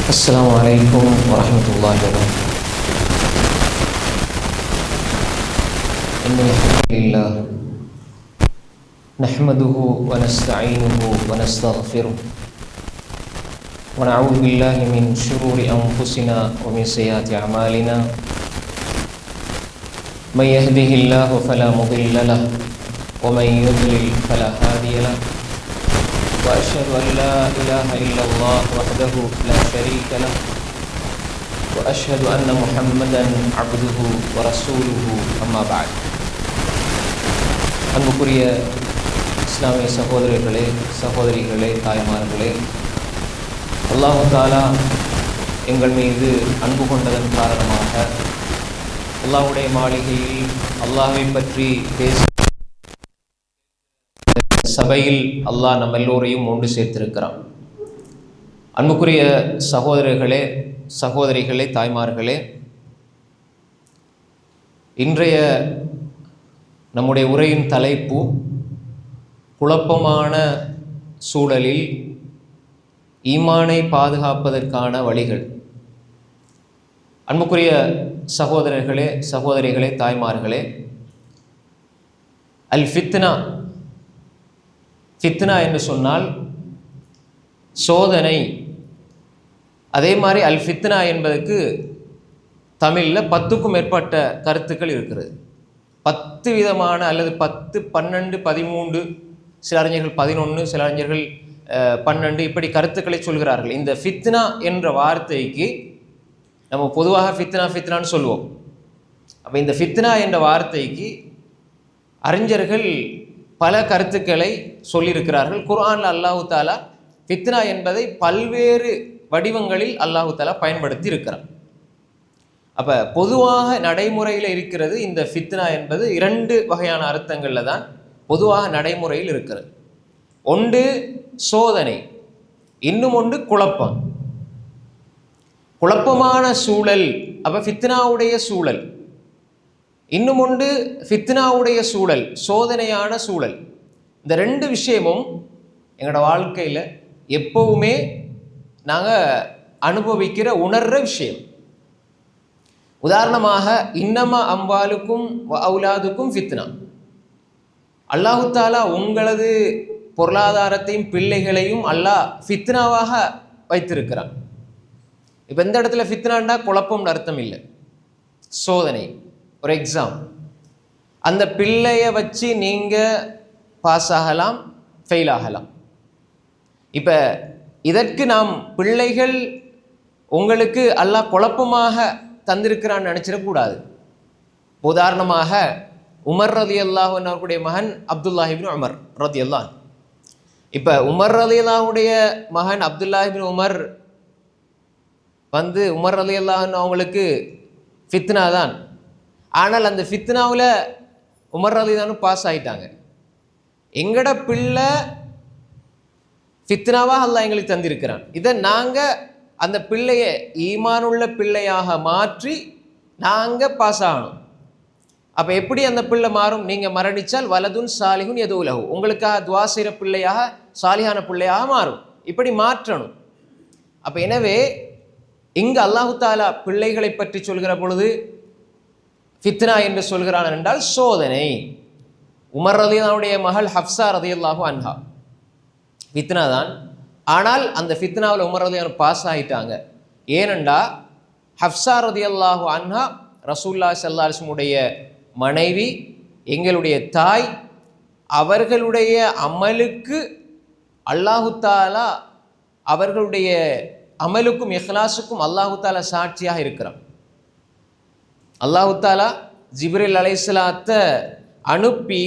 السلام عليكم ورحمة الله وبركاته. إن الحمد لله نحمده ونستعينه ونستغفره ونعوذ بالله من شرور أنفسنا ومن سيئات أعمالنا. من يهده الله فلا مضل له ومن يضلل فلا هادي له. وأشهد أن لا إله إلا الله وحده لا شريك له وأشهد أن محمدا عبده ورسوله أما بعد. அன்புக்குரிய இஸ்லாமிய சகோதரர்களே, சகோதரிகளே, தாய்மார்களே, அல்லாஹ் தஆலா எங்கள் மீது அன்பு கொண்டதன் காரணமாக அல்லாஹ்வுடைய மாளிகையில் அல்லாஹ்வை பற்றி பேச சபையில் அல்லாஹ் நம்ம எல்லோரையும் ஒன்று சேர்த்திருக்கிறான். அன்புக்குரிய சகோதரர்களே, சகோதரிகளே, தாய்மார்களே, இன்றைய நம்முடைய உரையின் தலைப்பு குழப்பமான சூழலில் ஈமானை பாதுகாப்பதற்கான வழிகள். அன்புக்குரிய சகோதரர்களே, சகோதரிகளே, தாய்மார்களே, அல் ஃபித்னா, ஃபித்னா என்று சொன்னால் சோதனை. அதே மாதிரி அல் ஃபித்னா என்பதற்கு தமிழில் 10க்கும் மேற்பட்ட கருத்துக்கள் இருக்கிறது. 10 விதமான அல்லது 10, 12, 13, சில அறிஞர்கள் 11, சில அறிஞர்கள் 12 இப்படி கருத்துக்களை சொல்கிறார்கள். இந்த ஃபித்னா என்ற வார்த்தைக்கு நம்ம பொதுவாக ஃபித்னான்னு சொல்லுவோம். அப்போ இந்த ஃபித்னா என்ற வார்த்தைக்கு அறிஞர்கள் பல கருத்துக்களை சொல்லியிருக்கிறார்கள். குர்ஆனில் அல்லாஹு தாலா ஃபித்னா என்பதை பல்வேறு வடிவங்களில் அல்லாஹு தாலா பயன்படுத்தி இருக்கிறார். அப்போ பொதுவாக நடைமுறையில் இருக்கிறது இந்த ஃபித்னா என்பது 2 வகையான அர்த்தங்களில் தான் பொதுவாக நடைமுறையில் இருக்கிறது. ஒன்று சோதனை, இன்னும் ஒன்று குழப்பம். குழப்பமான சூழல் அப்போ ஃபித்னாவுடைய சூழல், இன்னும் ஒன்று ஃபித்னாவுடைய சூழல், சோதனையான சூழல். இந்த 2 விஷயமும் எங்களோட வாழ்க்கையில் எப்பவுமே நாங்கள் அனுபவிக்கிற உணர்கிற விஷயம். உதாரணமாக இன்னமா அம்வாலுக்கும் அவுலாதுக்கும் ஃபித்னா. அல்லாஹு தாலா உங்களது பொருளாதாரத்தையும் பிள்ளைகளையும் அல்லாஹ் ஃபித்னாவாக வைத்திருக்கிறான். இப்போ இந்த இடத்துல ஃபித்னாண்டா குழப்பம்னு அர்த்தம் இல்லை, சோதனை. ஒரு எக்ஸாம், அந்த பிள்ளையை வச்சு நீங்கள் பாஸ் ஆகலாம், ஃபெயில் ஆகலாம். இப்போ இதற்கு நாம் பிள்ளைகள் உங்களுக்கு அல்லாஹ் குழப்பமாக தந்திருக்கிறான்னு நினச்சிடக்கூடாது. உதாரணமாக உமர் ரலியல்லாஹு அன்ஹு அவர்களுடைய மகன் அப்துல்லாஹ் இப்னு உமர் ரலியல்லாஹு. இப்போ உமர் ரலியல்லாஹுடைய மகன் அப்துல்லாஹ் இப்னு உமர் உமர் ரலியல்லாஹு அன்ஹு அவங்களுக்கு ஃபித்னா தான். ஆனால் அந்த ஃபித்னாவில் உமர் ரலியல்லாஹு பாஸ் ஆகிட்டாங்க. எங்கட பிள்ளை ஃபித்னாவாக அல்லாஹ் எங்களுக்கு தந்திருக்கிறான். இதை நாங்கள் அந்த பிள்ளையை ஈமானுள்ள பிள்ளையாக மாற்றி நாங்கள் பாஸ் ஆகணும். அப்போ எப்படி அந்த பிள்ளை மாறும்? நீங்கள் மரணித்தால் வலதுன் சாலிஹுன் யதுலஹு, உங்களுக்காக துவா செய்கிற பிள்ளையாக, சாலிஹான பிள்ளையாக மாறும். இப்படி மாற்றணும். அப்போ எனவே இங்கு அல்லாஹு தாலா பிள்ளைகளை பற்றி சொல்கிற பொழுது ஃபித்னா என்று சொல்கிறான் என்றால் சோதனை. உமர் ரலியல்லாஹுடைய மகள் ஹப்ஸா ரலியல்லாஹு அன்ஹா ஃபித்னா தான். ஆனால் அந்த ஃபித்னாவில் உமர் ரலியல்லாஹு பாஸ் ஆகிட்டாங்க. ஏனெண்டா ஹப்ஸா ரலியல்லாஹு அன்ஹா ரசூலுல்லாஹி ஸல்லல்லாஹு அலைஹி வஸல்லம் உடைய மனைவி, எங்களுடைய தாய். அவர்களுடைய அமலுக்கு அல்லாஹு தாலா, அவர்களுடைய அமலுக்கும் இஹ்லாஸுக்கும் அல்லாஹு தாலா சாட்சியாக இருக்கிறான். அல்லாஹு தாலா ஜிப்ரீல் அலைஹிஸ்ஸலாத்தை அனுப்பி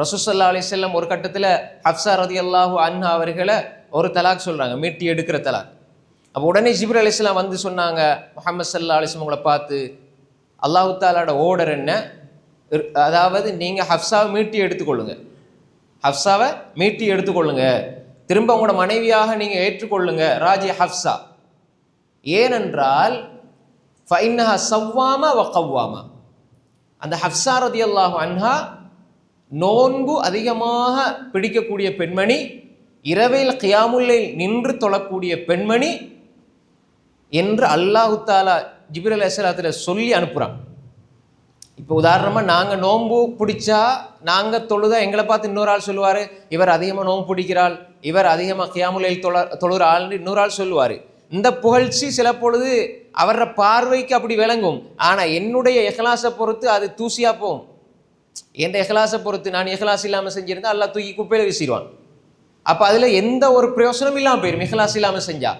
ரசூல் ஸல்லல்லாஹு அலைஹி வஸல்லம் ஒரு கட்டத்தில் ஹப்ஸா ரலியல்லாஹு அன்ஹா அவர்களை ஒரு தலாக் சொல்கிறாங்க, மீட்டி எடுக்கிற தலாக். அப்போ உடனே ஜிப்ரீல் அலைஹிஸ்ஸலாம் வந்து சொன்னாங்க முஹம்மது ஸல்லல்லாஹு அலைஹி வஸல்லம் உங்களை பார்த்து, அல்லாஹு தாலாவோட ஓர்டர் என்ன, அதாவது நீங்கள் ஹப்ஸாவை மீட்டி எடுத்துக்கொள்ளுங்க, ஹப்ஸாவை மீட்டி எடுத்துக்கொள்ளுங்க, திரும்ப உங்களோட மனைவியாக நீங்கள் ஏற்றுக்கொள்ளுங்க ராஜி ஹப்ஸா. ஏனென்றால் ஃபைன்னஹா சவ்வாமா வ கவ்வாமா, அந்த ஹப்ஸா ரலியல்லாஹு அன்ஹா நோன்பு அதிகமாக பிடிக்கக்கூடிய பெண்மணி, இரவில் கியாமுல்லைல் நின்று தொழக்கூடிய பெண்மணி, என்று அல்லாஹு தாலா ஜிப்ரீல் அலைஹிஸ்ஸலாத்துல சொல்லி அனுப்புகிறான். இப்போ உதாரணமாக நாங்கள் நோன்பு பிடிச்சா நாங்கள் தொழுதா எங்களை பார்த்து இன்னொரு ஆள் சொல்லுவார், இவர் அதிகமாக நோன்பு பிடிக்கிறாள், இவர் அதிகமாக கியாமுலைல் தொழுகிற ஆள்னு இன்னொரு ஆள் சொல்லுவார். இந்த புகழ்ச்சி சில பொழுது அவர பார்வைக்கு அப்படி விளங்கும். ஆனால் என்னுடைய இஹ்லாஸை பொறுத்து அது தூசியாக போகும். என் இஹ்லாஸை பொறுத்து நான் இஹ்லாஸ் இல்லாமல் செஞ்சிருந்தா அல்லாஹ் தூக்கி குப்பையில் வீசிடுவான். அப்போ அதில் எந்த ஒரு பிரயோசனம் இல்லாமல் போயிடும் இஹ்லாஸ் இல்லாமல் செஞ்சா.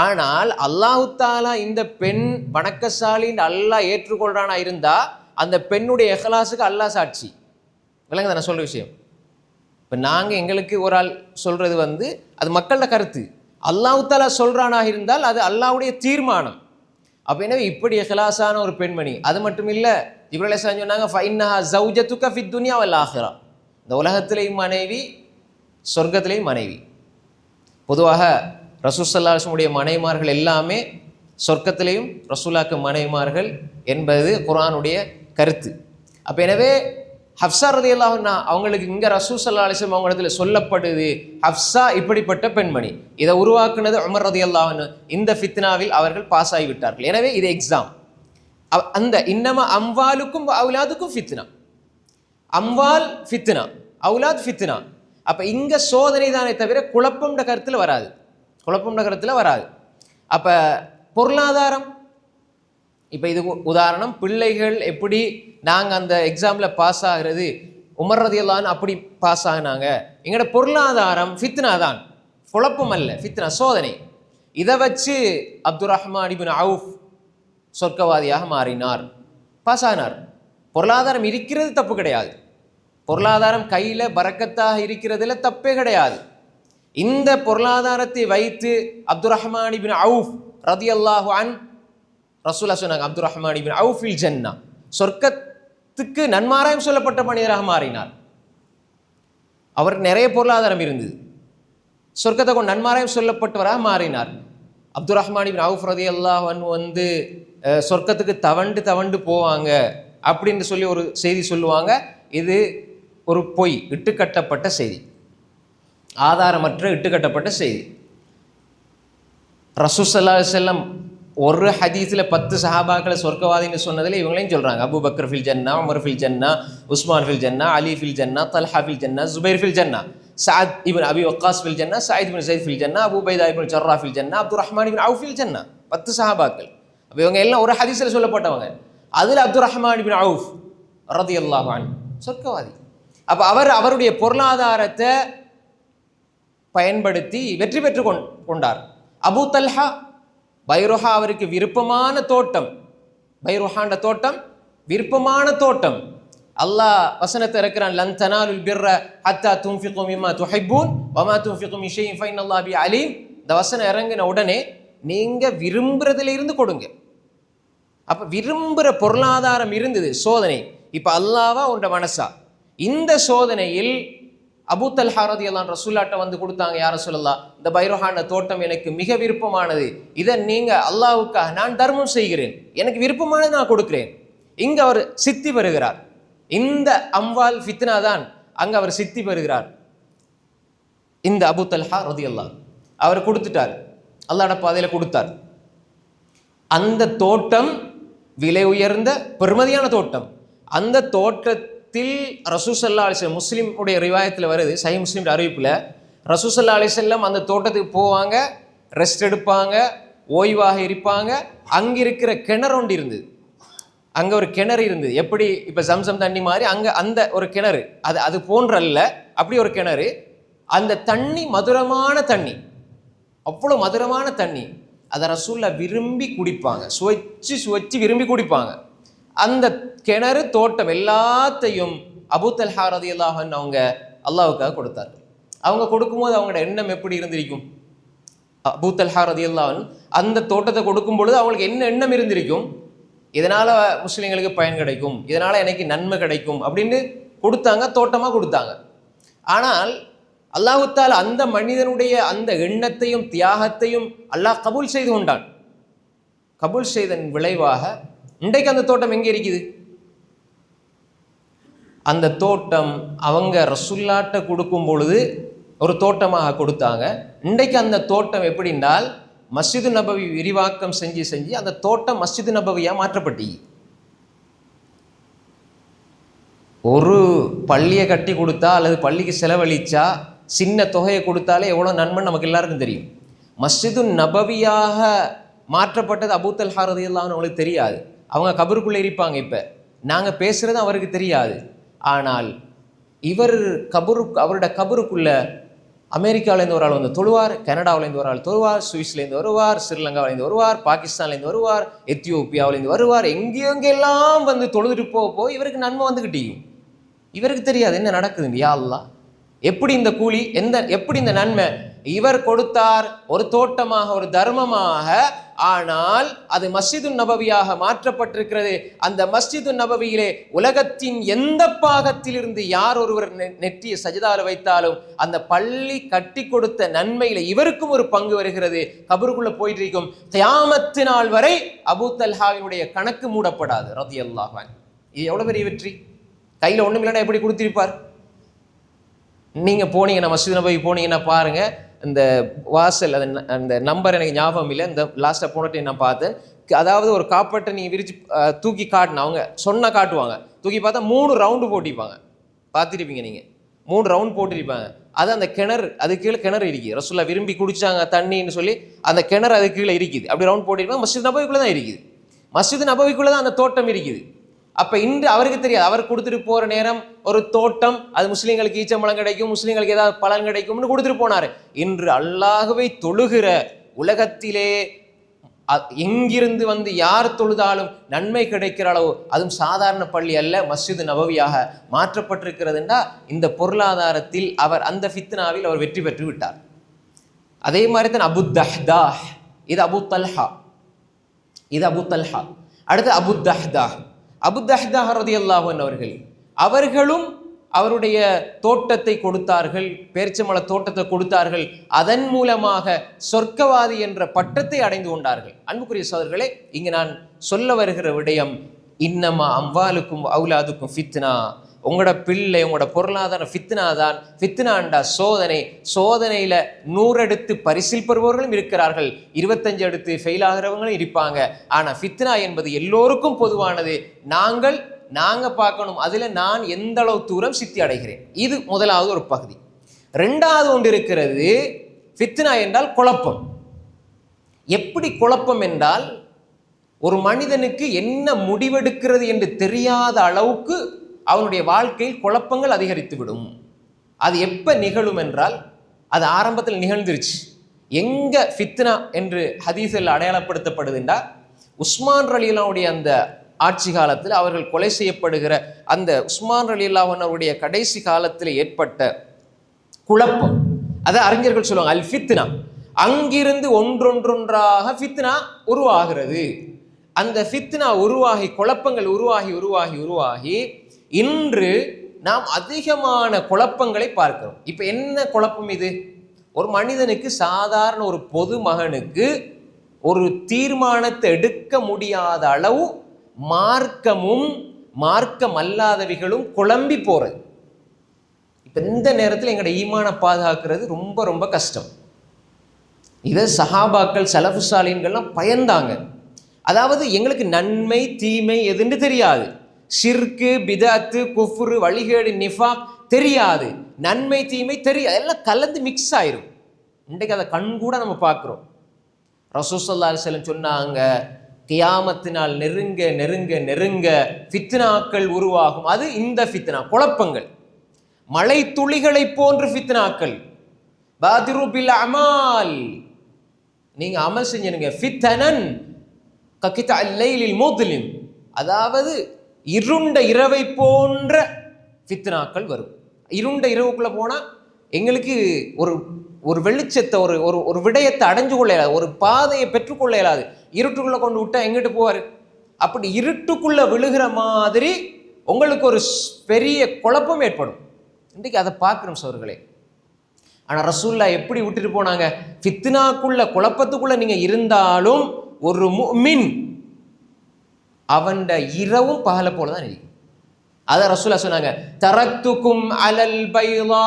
ஆனால் அல்லாஹு தாலா இந்த பெண் வணக்கசாலின்னு அல்லாஹ் ஏற்றுக்கொள்றானா இருந்தா அந்த பெண்ணுடைய இஹ்லாஸுக்கு அல்லாஹ் சாட்சி. விளங்குதா நான் சொல்ற விஷயம்? இப்போ நாங்கள் எங்களுக்கு ஒரு ஆள் சொல்றது அது மக்களோட கருத்து. அல்லாஹு தாலா சொல்றானாக இருந்தால் அது அல்லாஹ்வுடைய தீர்மானம். அப்போ எனவே இப்படி இஹ்லாஸான ஒரு பெண்மணி. அது மட்டும் இல்லை, ஜிப்ரீல் அலைஹிஸ்ஸலாம் சொன்னாங்க ஃபஇன்னஹா ஸௌஜதுக ஃபித் துன்யா வல் ஆখিরা, இந்த உலகத்திலேயும் மனைவி சொர்க்கத்திலேயும் மனைவி. பொதுவாக ரசூல் ஸல்லல்லாஹு அலைஹி வஸல்லம் உடைய மனைவிமார்கள் எல்லாமே சொர்க்கத்திலேயும் ரசூலாக்கு மனைவிமார்கள் என்பது குர்ஆனுடைய கருத்து. அப்போ எனவே ஹப்ஸா ரலியல்லாஹு அன்ஹா அவங்களுக்கு இங்கே ரசூல் ஸல்லல்லாஹு அலைஹி வஸல்லம் அவங்க இடத்துல சொல்லப்படுது, ஹப்ஸா இப்படிப்பட்ட பெண்மணி. இதை உருவாக்குனது உமர் ரலியல்லாஹு அன்ஹு. இந்த ஃபித்னாவில் அவர்கள் பாஸ் ஆகிவிட்டார்கள். எனவே இது எக்ஸாம். அந்த இன்னமா அம்வாலுக்கும் அவுலாதுக்கும் ஃபித்னா, அம்வால் ஃபித்னா, அவுலாத் ஃபித்னா. அப்போ இங்கே சோதனை தானே தவிர குழப்பம்ன்ற கருத்தில் வராது, குழப்பம்ன்ற கருத்தில் வராது. அப்போ பொருளாதாரம், இப்போ இது உதாரணம், பிள்ளைகள் எப்படி நாங்கள் அந்த எக்ஸாமில் பாஸ் ஆகிறது, உமர் ரலியல்லாஹு அன்ஹு அப்படி பாஸ் ஆகினாங்க. எங்களோட பொருளாதாரம் ஃபித்னா தான், குழப்பம் அல்ல, ஃபித்னா சோதனை. இதை வச்சு அப்துர் ரஹ்மான் இப்னு அவுஃப் சொர்க்கவாதியாக மாறினார், பாஸ் ஆனார். பொருளாதாரம் இருக்கிறது தப்பு கிடையாது, பொருளாதாரம் கையில் பரக்கத்தாக இருக்கிறதுல தப்பே கிடையாது. இந்த பொருளாதாரத்தை வைத்து அப்துர் ரஹ்மான் இப்னு அவுஃப் ரலியல்லாஹு அன்ஹு ரசூலுல்லாஹ் சொன்னாங்க, அப்துர் ரஹ்மான் இப்னு அவுஃப் ஃபில் ஜன்னா, சொர்க்கத்துக்கு நன்மாராயம் சொல்லப்பட்ட மனிதராக மாறினார். அவருக்கு நிறைய பொருளாதாரம் இருந்தது, சொர்க்கத்தை கொண்டு நன்மாராயம் சொல்லப்பட்டவராக மாறினார். அப்துர் ரஹ்மான் இப்னு அவுஃப் ரலியல்லாஹு அன்ஹு சொர்க்கத்துக்கு தவண்டு தவண்டு போவாங்க அப்படின்னு சொல்லி ஒரு செய்தி சொல்லுவாங்க. இது ஒரு பொய், இட்டுக்கட்டப்பட்ட செய்தி, ஆதாரமற்ற இட்டுக்கட்டப்பட்ட செய்தி. ரசூல் ஸல்லல்லாஹு அலைஹி வஸல்லம் ஒரு ஹதீஸில் 10 சஹாபாக்களை சொர்க்கவாதின்னு சொன்னதில் இவங்களையும் சொல்கிறாங்க. அபூ பக்கர் ஃபில் ஜன்னா, உமர் ஃபில் ஜன்னா, உஸ்மான் ஃபில் ஜன்னா, அலி ஃபில் ஜன்னா, தல்ஹா ஃபில் ஜன்னா, ஜுபைர் ஃபில் ஜன்னா, சஅத் இப்னு அபி வக்காஸ் ஃபில் ஜன்னா, சயீத் இப்னு ஸைத் ஃபில் ஜன்னா, அபூ உபைதா இப்னு ஜர்ராஹ் ஃபில் ஜன்னா, அப்துர் ரஹ்மான் இப்னு அவுஃப் ஃபில் ஜன்னா. 10 சஹாபாக்கள். அப்போ இவங்க எல்லாம் ஒரு ஹதீஸில் சொல்லப்பட்டவங்க. அதில் அப்துர் ரஹ்மான் இப்னு அவுஃப் ரலியல்லாஹு அன்ஹு சொர்க்கவாதி. அப்போ அவருடைய பொருளாதாரத்தை பயன்படுத்தி வெற்றி பெற்று கொண்டார். அபூ தல்ஹா பைருஹா அவருக்கு விருப்பமான தோட்டம், பைருஹாண்ட தோட்டம் விருப்பமான தோட்டம். அல்லாஹ் வசனத்தை இருக்கிறான், லன் தனாலுல் பிர்ர ஹத்தா துன்ஃபிகு மிம்மா துஹிப்பூன் வமா துன்ஃபிகு மின் ஷைஇன் ஃபஇன்னல்லாஹ பி அலீம். இந்த வசனம் இறங்கின உடனே நீங்க விரும்புறதுல இருந்து கொடுங்க. அப்ப விரும்புகிற பொருளாதாரம் இருந்தது, சோதனை. இப்ப அல்லாஹ்வா உண்ட மனசா. இந்த சோதனையில் அபூ தல்ஹா ரலியல்லாஹு அன்ஹு ரசூலுல்லாஹ்ட்ட வந்து கொடுத்தாங்க, யா ரசூலல்லாஹ், இந்த பைருஹான தோட்டம் எனக்கு மிக விருப்பமானது, இதை நீங்க அல்லாஹ்வுக்காக நான் தர்மம் செய்கிறேன், எனக்கு விருப்பமானது நான் கொடுக்கிறேன். இங்க அவர் சித்தி பெறுகிறார். இந்த அம்வால் ஃபித்னா தான் அங்க அவர் சித்தி பெறுகிறார். இந்த அபூ தல்ஹா ரலியல்லாஹு அவர் கொடுத்துட்டார், அல்லாஹ்வுடைய பாதையில கொடுத்தார். அந்த தோட்டம் விலை உயர்ந்த பெருமதியான தோட்டம். அந்த தோட்டத்தில் ரசூல் ஸல்லல்லாஹு அலைஹி வஸல்லம், முஸ்லிம் உடைய ரிவாயத்தில் வருது, சஹீஹ் முஸ்லிம் அறிவிப்பில், ரசூல் ஸல்லல்லாஹு அலைஹி வஸல்லம் அந்த தோட்டத்துக்கு போவாங்க, ரெஸ்ட் எடுப்பாங்க, ஓய்வாக இருப்பாங்க. அங்கே இருக்கிற கிணறு ஒன்று இருந்தது, அங்கே ஒரு கிணறு இருந்தது. எப்படி இப்போ ஜம்சம் தண்ணி மாதிரி அங்கே அந்த ஒரு கிணறு, அது போன்றல்ல, அப்படி ஒரு கிணறு. அந்த தண்ணி மதுரமான தண்ணி, அவ்வளோ மதுரமான தண்ணி. அதை ரசூல்லா விரும்பி குடிப்பாங்க, சுவைச்சு விரும்பி குடிப்பாங்க. அந்த கிணறு தோட்டம் எல்லாத்தையும் அபூ தல்ஹா ரலியல்லாஹு அன்ஹு அவங்க அல்லாஹ்வுக்காக கொடுத்தார். அவங்க கொடுக்கும்போது அவங்களோட எண்ணம் எப்படி இருந்திருக்கும்? அபூ தல்ஹா ரலியல்லாஹு அன்ஹு அந்த தோட்டத்தை கொடுக்கும் பொழுது அவங்களுக்கு என்ன எண்ணம் இருந்திருக்கும்? இதனால முஸ்லிம்களுக்கு பயன் கிடைக்கும், இதனால எனக்கு நன்மை கிடைக்கும் அப்படின்னு கொடுத்தாங்க, தோட்டமாக கொடுத்தாங்க. ஆனால் அல்லாஹ் தஆலா அந்த மனிதனுடைய அந்த எண்ணத்தையும் தியாகத்தையும் அல்லாஹ் கபூல் செய்து கொண்டான். கபூல் செய்தன் விளைவாக இன்றைக்கு அந்த தோட்டம் எங்கே இருக்குது? அந்த தோட்டம் அவங்க ரசூலுல்லாஹ்ட்ட கொடுக்கும் பொழுது ஒரு தோட்டமாக கொடுத்தாங்க. இன்றைக்கு அந்த தோட்டம் எப்படின்றால் மஸ்ஜிது நபவி விரிவாக்கம் செஞ்சு செஞ்சு அந்த தோட்டம் மஸ்ஜிது நபவியா மாற்றப்பட்டி. ஒரு பள்ளியை கட்டி கொடுத்தா அல்லது பள்ளிக்கு செலவழிச்சா சின்ன தொகையை கொடுத்தாலே எவ்வளோ நன்மை நமக்கு எல்லாருக்கும் தெரியும். மஸ்ஜிது நபவியாக மாற்றப்பட்டது அபூ தல்ஹா ரலியல்லாஹு அன்ஹு அவங்களுக்கு தெரியாது. அவங்க கபருக்குள்ளே இருப்பாங்க. இப்போ நாங்கள் பேசுகிறது அவருக்கு தெரியாது. ஆனால் இவர் அவரோட கபருக்குள்ள அமெரிக்காவிலேருந்து ஒரு ஆள் வந்து தொழுவார், கனடாவிலேருந்து ஒரு ஆள் தொழுவார், சுவிஸ்லேருந்து வருவார், ஸ்ரீலங்காவிலேருந்து வருவார், பாகிஸ்தான்லேருந்து வருவார், எத்தியோப்பியாவிலேருந்து வருவார், எங்கெங்கெல்லாம் வந்து தொழுதுட்டு போக இவருக்கு நன்மை வந்துக்கிட்டேயும் இவருக்கு தெரியாது என்ன நடக்குதுன்னு. யா அல்லாஹ், எப்படி இந்த கூலி, எப்படி இந்த நன்மை இவர் கொடுத்தார் ஒரு தோட்டமாக ஒரு தர்மமாக, ஆனால் அது மஸ்ஜிது நபவியாக மாற்றப்பட்டிருக்கிறது. அந்த மஸ்ஜிது நபவியிலே உலகத்தின் எந்த பாகத்திலிருந்து யார் ஒருவர் நெற்றிய சஜிதால வைத்தாலும் அந்த பள்ளி கட்டி கொடுத்த நன்மையில இவருக்கும் ஒரு பங்கு வருகிறது. கபருக்குள்ள போயிட்டு இருக்கும். கியாமத்து நாள் வரை அபூ தல்ஹாவினுடைய கணக்கு மூடப்படாது ரலியல்லாஹு அன்ஹு. இது எவ்வளவு பெரிய வெற்றி! கையில ஒண்ணும் இல்லைன்னா எப்படி கொடுத்திருப்பார்? நீங்க போனீங்கன்னா மஸ்ஜித் நபவி போனீங்கன்னா பாருங்க, இந்த வாசல் அந்த நம்பர் எனக்கு ஞாபகம் இல்லை, இந்த லாஸ்ட்டாக போனட்டு நான் பார்த்தேன். அதாவது ஒரு காப்பட்டை நீங்கள் விரிச்சு தூக்கி காட்டின அவங்க காட்டுவாங்க, தூக்கி பார்த்தா 3 ரவுண்டு போட்டிருப்பாங்க. பார்த்துருப்பீங்க நீங்கள், 3 ரவுண்ட் போட்டிருப்பாங்க. அது அந்த கிணறு, அது கீழே கிணறு இருக்குது. ரசூலுல்லாஹ் விரும்பி குடிச்சாங்க தண்ணின்னு சொல்லி அந்த கிணறு அது கீழே இருக்குது. அப்படி ரவுண்ட் போட்டிருப்பாங்க. மஸ்ஜித் நபவிக்குள்ளே தான் இருக்குது. மஸ்ஜித் நபவிக்குள்ளே தான் அந்த தோட்டம் இருக்குது. அப்போ இன்று அவருக்கு தெரியாது. அவர் கொடுத்துட்டு போகிற நேரம் ஒரு தோட்டம், அது முஸ்லீம்களுக்கு ஈச்சம்பழம் கிடைக்கும், முஸ்லீம்களுக்கு ஏதாவது பலன் கிடைக்கும்னு கொடுத்துட்டு போனார். இன்று அல்லாஹ்வை தொழுகிற உலகத்திலே எங்கிருந்து வந்து யார் தொழுதாலும் நன்மை கிடைக்கிற அளவு, அதுவும் சாதாரண பள்ளி அல்ல, மஸ்ஜிது நபவியாக மாற்றப்பட்டிருக்கிறதுனா இந்த பொருளாதாரத்தில் அவர் அந்த ஃபித்னாவில் அவர் வெற்றி பெற்று விட்டார். அதே மாதிரி தான் அபு தஹ்தாஹ், இது அபூ தல்ஹா, இது அபூ தல்ஹா. அடுத்து அபு தஹ்தாஹ். அபு தஹ்தாஹ் ரலியல்லாஹு அன்ஹு அவர்களும் அவருடைய தோட்டத்தை கொடுத்தார்கள், பேரிச்சம்பழ தோட்டத்தை கொடுத்தார்கள். அதன் மூலமாக சொர்க்கவாதி என்ற பட்டத்தை அடைந்து கொண்டார்கள். அன்புக்குரிய சகோதரர்களே, இங்கு நான் சொல்ல வருகிற விடயம், இன்னமா அம்வாலுக்கும் அவுலாதுக்கும் ஃபித்னா. உங்களோட பிள்ளை, உங்களோட பொருளாதார ஃபித்னா தான். ஃபித்னாண்டா சோதனை. சோதனையில 100 எடுத்து பரிசில் பெறுபவர்களும் இருக்கிறார்கள், 25 எடுத்து ஃபெயில் ஆகிறவங்களும் இருப்பாங்க. ஆனா ஃபித்னா என்பது எல்லோருக்கும் பொதுவானது. நாங்க பார்க்கணும் அதுல நான் எந்த அளவு தூரம் சித்தி அடைகிறேன். இது முதலாவது ஒரு பகுதி. 2வது ஒன்று இருக்கிறது, ஃபித்னா என்றால் குழப்பம். எப்படி குழப்பம் என்றால், ஒரு மனிதனுக்கு என்ன முடிவெடுக்கிறது என்று தெரியாத அளவுக்கு அவனுடைய வாழ்க்கையில் குழப்பங்கள் அதிகரித்து விடும். அது எப்ப நிகழும் என்றால், அது ஆரம்பத்தில் நிகழ்ந்துருச்சு. எங்க ஃபித்னா என்று ஹதீஸில் அடையாளப்படுத்தப்படுதுன்னா, உஸ்மான் ரலியல்லாஹுடைய அந்த ஆட்சி காலத்தில் அவர்கள் கொலை செய்யப்படுகிற அந்த உஸ்மான் ரலியல்லாஹு அன்ஹுடைய கடைசி காலத்தில் ஏற்பட்ட குழப்பம், அதை அறிஞர்கள் சொல்லுவாங்க அல் ஃபித்னா. அங்கிருந்து ஒன்றொன்றாக ஃபித்னா உருவாகிறது. அந்த ஃபித்னா உருவாகி, குழப்பங்கள் உருவாகி உருவாகி உருவாகி இன்று நாம் அதிகமான குழப்பங்களை பார்க்கிறோம். இப்ப என்ன குழப்பம் இது? ஒரு மனிதனுக்கு, சாதாரண ஒரு பொது மகனுக்கு ஒரு தீர்மானத்தை எடுக்க முடியாத அளவு மார்க்கமும் மார்க்கம் அல்லாதவைகளும் குழம்பி போறது. இப்ப இந்த நேரத்தில் எங்களோட ஈமான பாதுகாக்கிறது ரொம்ப ரொம்ப கஷ்டம். இதை சஹாபாக்கள் சலஃபு சாலிஹீன்கள்லாம் பயந்தாங்க. அதாவது எங்களுக்கு நன்மை தீமை எதுன்னு தெரியாது, ஷிர்கு பிதஅத்து குஃப்ரு வழிகேடு நிஃபாக் தெரியாது, நன்மை தீமை தெரியாது, எல்லாம் கலந்து மிக்ஸ் ஆயிரும். இன்றைக்கு அதை கண் கூட நம்ம பார்க்குறோம். ரசூல் ஸல்லல்லாஹு அலைஹி வஸல்லம் சொன்னாங்க, கியாமத்தினால் நெருங்க நெருங்க நெருங்க ஃபித்னாக்கள் உருவாகும். அது இந்த ஃபித்னா, குழப்பங்கள், மழை துளிகளை போன்று ஃபித்னாக்கள். பாதிரு பில் அமால், நீங்க அமல் செஞ்சுருங்க. ஃபித்னன் ககிதஅல் லைலில் முத்லிம், அதாவது இருண்ட இரவை போன்ற ஃபித்னாக்கள் வரும். இருண்ட இரவுக்குள்ள போனா எங்களுக்கு ஒரு வெளிச்சத்தை, ஒரு விடயத்தை அடைஞ்சு கொள்ள இயலாது, ஒரு பாதையை பெற்றுக்கொள்ள இயலாது. இருட்டுக்குள்ள கொண்டு விட்டா எங்கிட்டு போவார்? அப்படி இருட்டுக்குள்ள விழுகிற மாதிரி உங்களுக்கு ஒரு பெரிய குழப்பம் ஏற்படும். இன்றைக்கு அதை பார்க்கணும் சோர்களே. ஆனா ரசூலுல்லாஹ் எப்படி விட்டுட்டு போனாங்க? ஃபித்னாக்குள்ள, குழப்பத்துக்குள்ள நீங்க இருந்தாலும் ஒரு முஃமின் அவன் இரவும் பகல போல தான் இருக்கும். அத ரசூலா சொன்னாங்க, தரக்துக்கும் அலல் பைதா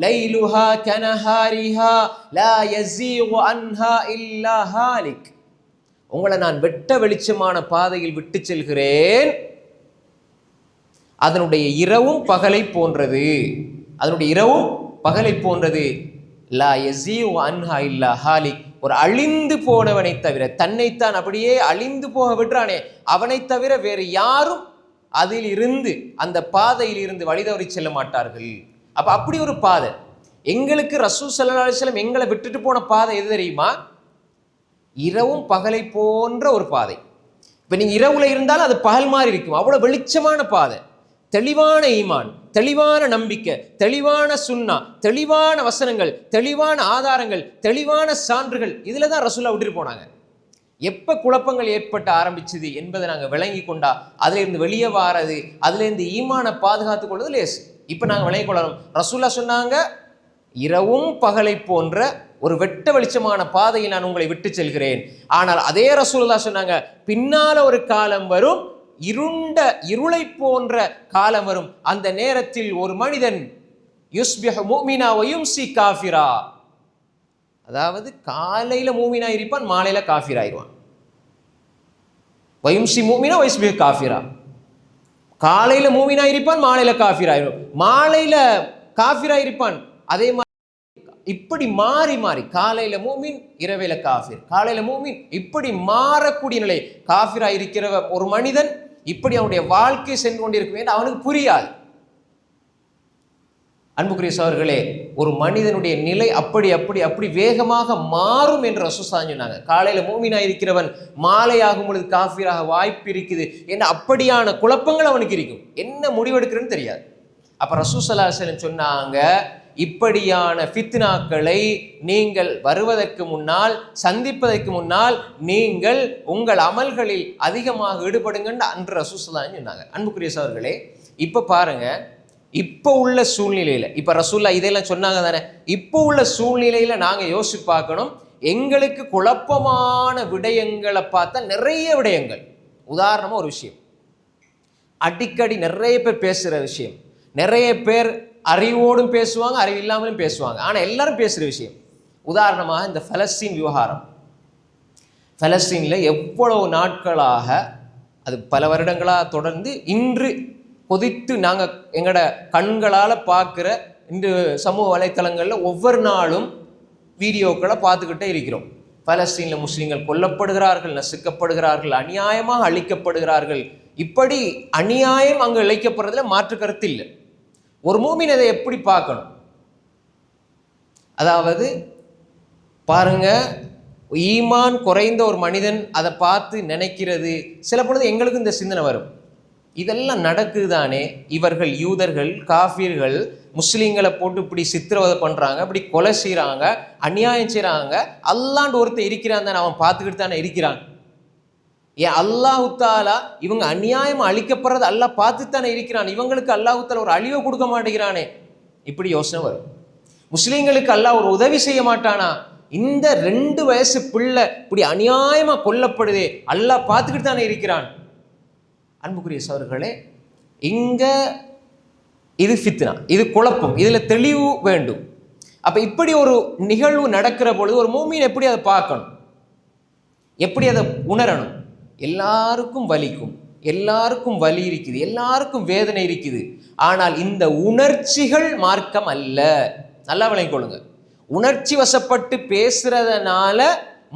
லைலுஹா கனஹாரிஹா லா யஸீகு அன்ஹா இல்லா ஹாலிக். உங்களை நான் வெட்ட வெளிச்சமான பாதையில் விட்டு செல்கிறேன், அதனுடைய இரவும் பகலை போன்றது, அதனுடைய இரவும் பகலை போன்றது. லா யஸீகு அன்ஹா இல்லா ஹாலிக், ஒரு அழிந்து போனவனை தவிர, தன்னைத்தான் அப்படியே அழிந்து போக விடுறானே அவனை தவிர வேறு யாரும் அதில் இருந்து, அந்த பாதையில் இருந்து வழிதவறி செல்ல மாட்டார்கள். அப்ப அப்படி ஒரு பாதை எங்களுக்கு ரசூல் ஸல்லல்லாஹு அலைஹி வஸல்லம் எங்களை விட்டுட்டு போன பாதை எது தெரியுமா? இரவும் பகலை போன்ற ஒரு பாதை. இப்ப நீங்க இரவுல இருந்தாலும் அது பகல் மாதிரி இருக்கும், அவ்வளவு வெளிச்சமான பாதை, தெளிவான ஈமான், தெளிவான நம்பிக்கை, தெளிவான சுன்னா, தெளிவான வசனங்கள், தெளிவான ஆதாரங்கள், தெளிவான சான்றுகள். இதுல தான் ரசூலா விட்டுட்டு போனாங்க. எப்ப குழப்பங்கள் ஏற்பட்ட ஆரம்பிச்சது என்பதை நாங்க விளங்கி கொண்டா அதுல இருந்து வெளியே வாரது, அதுல இருந்து ஈமானை பாதுகாத்துக் கொள்வது லேசு. இப்ப நாங்க விளங்கி கொள்ளணும், ரசூலா சொன்னாங்க இரவும் பகலை போன்ற ஒரு வெட்ட வெளிச்சமான பாதையை நான் உங்களை விட்டு செல்கிறேன். ஆனால் அதே ரசூலுல்லா சொன்னாங்க, பின்னால ஒரு காலம் வரும், இருளை போன்ற காலம் வரும், அந்த நேரத்தில் ஒரு மனிதன் யுஸ்பிஹு முஃமினா வ யும்சி காஃபிரா, அதாவது காலையில மூமினா இருப்பான், மாலையில காஃபிர் ஆயிடுவான். வயும்சி மூமினா வயுஸ்பிஹு காஃபிரா, காலையில மூமினா இருப்பான், மாலையில காஃபிர் ஆயிடுவான், மாலையில காஃபிரா இருப்பான். அதே மாதிரி இப்படி மாறி மாறி காலையில மூமின், இரவையில காஃபிர், காலையில மூமின், இப்படி மாறக்கூடிய நிலை. காஃபிரா இருக்கிற ஒரு மனிதன் இப்படி அவனுடைய வாழ்க்கை சென்று கொண்டிருக்கும் என்று அவனுக்கு புரியாது. அன்புக்குரிய சகோதரர்களே, ஒரு மனிதனுடைய நிலை அப்படி அப்படி அப்படி வேகமாக மாறும் என்று ரசூல் சொன்னாங்க. காலையில மூமினா இருக்கிறவன் மாலையாகும் பொழுது காஃபிராக வாய்ப்பு இருக்குது என்ன, அப்படியான குழப்பங்கள் அவனுக்கு இருக்கும், என்ன முடிவெடுக்கிறன்னு தெரியாது. அப்ப ரசூல் ஸல்லல்லாஹு அலைஹி வஸல்லம் சொன்னாங்க, இப்படியான ஃபித்னாக்களை நீங்கள் வருவதற்கு முன்னால், சந்திப்பதற்கு முன்னால் நீங்கள் உங்கள் அமல்களில் அதிகமாக ஈடுபடுங்கன்னு அன்று ரசூல் ஸல்லல்லாஹு அலைஹி வஸல்லம் சொன்னாங்க. அன்புக்குரிய சகோதரர்களே, இப்ப பாருங்க, இப்போ உள்ள சூழ்நிலையில, இப்ப ரசூல்லா இதெல்லாம் சொன்னாங்க தானே, இப்போ உள்ள சூழ்நிலையில நாங்க யோசிச்சு பார்க்கணும். எங்களுக்கு குழப்பமான விடயங்களை பார்த்தா நிறைய விடயங்கள், உதாரணமா ஒரு விஷயம், அடிக்கடி நிறைய பேர் பேசுற விஷயம், நிறைய பேர் அறிவோடும் பேசுவாங்க, அறிவு இல்லாமலும் பேசுவாங்க, ஆனா எல்லாரும் பேசுற விஷயம். உதாரணமாக இந்த பலஸ்தீன் விவகாரம். பலஸ்தீன்ல எவ்வளவு நாட்களாக, அது பல வருடங்களாக தொடர்ந்து இன்று கொதித்து நாங்கள் எங்களோட கண்களால் பார்க்குற இந்த சமூக வலைத்தளங்களில் ஒவ்வொரு நாளும் வீடியோக்களை பார்த்துக்கிட்டே இருக்கிறோம். பலஸ்தீனில் முஸ்லீம்கள் கொல்லப்படுகிறார்கள், நசுக்கப்படுகிறார்கள், அநியாயமாக அழிக்கப்படுகிறார்கள். இப்படி அநியாயம் அங்கே இழைக்கப்படுறதுல மாற்று கருத்து இல்லை. ஒரு மூமின் அதை எப்படி பார்க்கணும்? அதாவது பாருங்க, ஈமான் குறைந்த ஒரு மனிதன் அதை பார்த்து நினைக்கிறது, சில பொழுது எங்களுக்கு இந்த சிந்தனை வரும், இதெல்லாம் நடக்குதானே, இவர்கள் யூதர்கள் காஃபிர்கள் முஸ்லீம்களை போட்டு இப்படி சித்திரவதை பண்றாங்க, இப்படி கொலை செய்யறாங்க, அநியாயம் செய்யறாங்க, அல்லாண்டு ஒருத்தர் இருக்கிறான் தானே, அவன் பார்த்துக்கிட்டு தானே இருக்கிறான். ஏன் அல்லாஹு தாலா இவங்க அநியாயம் அழிக்கப்படுறது அல்லாஹ் பார்த்துத்தானே இருக்கிறான், இவங்களுக்கு அல்லாஹு தாலா ஒரு அழிவை கொடுக்க மாட்டேங்கிறானே, இப்படி யோசனை வரும். முஸ்லீம்களுக்கு அல்லாஹ் ஒரு உதவி செய்ய மாட்டானா? இந்த 2 வயசு பிள்ளை இப்படி அநியாயமா கொல்லப்படுதே, அல்லாஹ் பார்த்துக்கிட்டு தானே இருக்கிறான். அன்புக்குரிய சகோதரர்களே, இங்க இது ஃபித்னா, இது குழப்பம், இதுல தெளிவு வேண்டும். அப்ப இப்படி ஒரு நிகழ்வு நடக்கிற பொழுது ஒரு மூமின் எப்படி அதை பார்க்கணும், எப்படி அதை உணரணும்? எல்லாருக்கும் வலிக்கும், எல்லாருக்கும் வலி இருக்குது, எல்லாருக்கும் வேதனை இருக்குது. ஆனால் இந்த உணர்ச்சிகள் மார்க்கம் அல்ல, நல்லா விளங்கிக் கொள்ளுங்க. உணர்ச்சி வசப்பட்டு பேசுறதுனால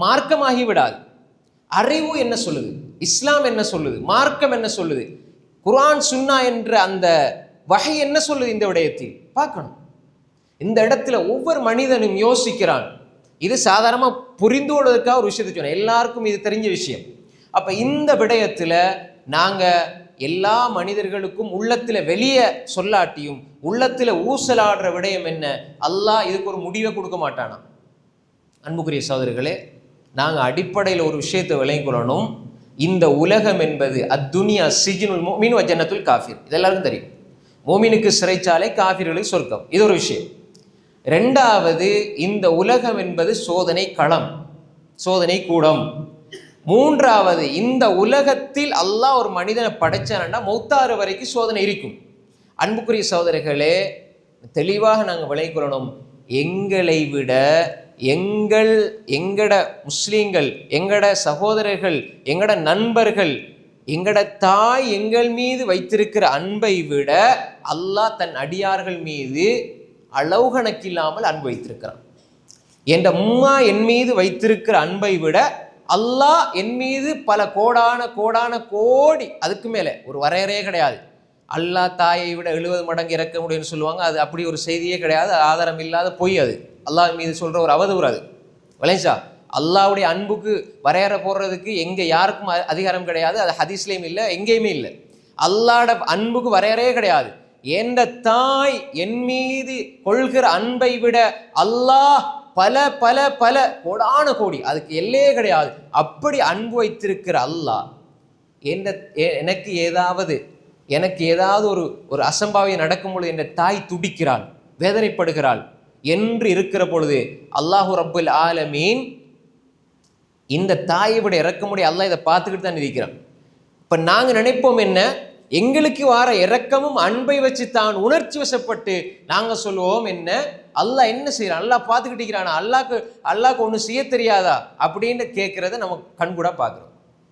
மார்க்கமாகி விடாது. அறிவு என்ன சொல்லுது, இஸ்லாம் என்ன சொல்லுது, மார்க்கம் என்ன சொல்லுது, குர்ஆன் சுன்னா என்ற அந்த வகை என்ன சொல்லுது, இந்த விடயத்தில் பார்க்கணும். இந்த இடத்துல ஒவ்வொரு மனிதனும் யோசிக்கிறான். இது சாதாரணமா புரிந்து கொள்வதற்காக ஒரு விஷயத்தை சொன்னேன், எல்லாருக்கும் இது தெரிஞ்ச விஷயம். அப்ப இந்த விடயத்துல நாங்க எல்லா மனிதர்களுக்கும் உள்ளத்துல வெளியே சொல்லாட்டியும் உள்ளத்துல ஊசலாடுற விடயம் என்ன, அல்லாஹ் இதுக்கு ஒரு முடிவை கொடுக்க மாட்டானா? அன்புக்குரிய சகோதரர்களே, நாங்க அடிப்படையில் ஒரு விஷயத்தை விளங்கிக் கொள்ளணும். இந்த உலகம் என்பது அத்துனியா சிஜ்னுல் முஃமின் வ ஜன்னத்துல் காஃபிர், இதெல்லாருக்கும் தெரியும். மோமினுக்கு சிறைச்சாலை, காஃபிர்களுக்கு சொர்க்கம், இது ஒரு விஷயம். 2வது, இந்த உலகம் என்பது சோதனை களம், சோதனை கூடம். மூன்றாவது, இந்த உலகத்தில் அல்லாஹ் ஒரு மனிதனை படைச்சானா மௌத்தாறு வரைக்கும் சோதனை இருக்கும். அன்புக்குரிய சகோதரர்களே, தெளிவாக நாங்கள் விளைக்கொள்ளணும். எங்களை விட எங்கட முஸ்லீம்கள், எங்கட சகோதரர்கள், எங்கட நண்பர்கள், எங்கட தாய் எங்கள் மீது வைத்திருக்கிற அன்பை விட அல்லாஹ் தன் அடியார்கள் மீது அளவு கணக்கில்லாமல் அன்பு வைத்திருக்கிறான். என் உம்மா என் மீது வைத்திருக்கிற அன்பை விட அல்லாஹ் என் மீது பல கோடான கோடி, அதுக்கு மேலே ஒரு வரையறையே கிடையாது. அல்லாஹ் தாயை விட 70 மடங்கு இறக்க முடியும்னு சொல்லுவாங்க. அது அப்படி ஒரு செய்தியே கிடையாது. ஆதாரம் இல்லாத பொய். அது அல்லாஹ் மீது சொல்ற ஒரு அவதூறு. அது விளைஞ்சா அல்லாஹ்வுடைய அன்புக்கு வரையறை போடுறதுக்கு யாருக்கும் அதிகாரம் கிடையாது. அது ஹதீஸ்லயும் இல்லை, எங்கேயுமே இல்லை. அல்லாஹ்ட அன்புக்கு வரையறையே கிடையாது. என்ற தாய் என் மீது கொள்கிற அன்பை விட அல்லாஹ் பல பல பல கோடான கோடி, அதுக்கு எல்லையே கிடையாது, அப்படி அன்பு வைத்திருக்கிற அல்லாஹ் எனக்கு ஏதாவது ஒரு அசம்பாவியம் நடக்கும் பொழுது என்ற தாய் துடிக்கிறாள், வேதனைப்படுகிறாள் என்று இருக்கிற பொழுது அல்லாஹு ரப்புல் ஆலமீன் இந்த தாயை விட இறக்கமுடைய அல்லாஹ் இதை பார்த்துக்கிட்டு தான் இருக்கிறான். இப்ப நாங்க நினைப்போம் என்ன, எங்களுக்கு வார இறக்கமும் அன்பை வச்சு தான் உணர்ச்சி வசப்பட்டு நாங்க சொல்லுவோம் என்ன, அல்லாஹ் என்ன செய்யறான், அல்லாஹ் பார்த்துக்கிட்டு இருக்கிறானா, அல்லாஹ்க்கு ஒன்றும் செய்ய தெரியாதா அப்படின்னு கேட்கறத நம்ம கண்கூடா பார்க்குறோம்.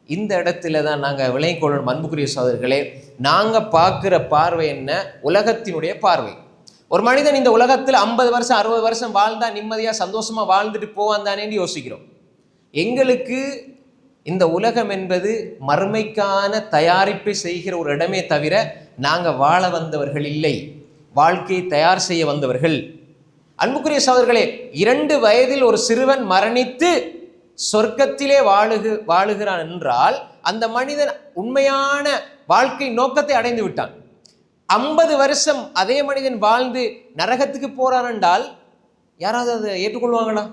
இந்த இடத்துல தான் நாங்கள் விளையங்கொள்ளணும். அன்புக்குரிய சகோதரர்களே, நாங்கள் பார்க்குற பார்வை என்ன, உலகத்தினுடைய பார்வை. ஒரு மனிதன் இந்த உலகத்தில் 50 வருஷம் 60 வருஷம் வாழ்ந்தா நிம்மதியாக சந்தோஷமா வாழ்ந்துட்டு போவான் தானேன்னு யோசிக்கிறோம். எங்களுக்கு இந்த உலகம் என்பது மறுமைக்கான தயாரிப்பை செய்கிற ஒரு இடமே தவிர நாங்கள் வாழ வந்தவர்கள் இல்லை, வாழ்க்கையை தயார் செய்ய வந்தவர்கள். அன்புக்குரிய சகோதரர்களே, 2 வயதில் ஒரு சிறுவன் மரணித்து சொர்க்கத்திலே வாழுகிறான் என்றால் அந்த மனிதன் உண்மையான வாழ்க்கை நோக்கத்தை அடைந்து விட்டான். 50 வருஷம் அதே மனிதன் வாழ்ந்து நரகத்துக்கு போறான் என்றால் யாராவது அதை ஏற்றுக்கொள்வாங்களா?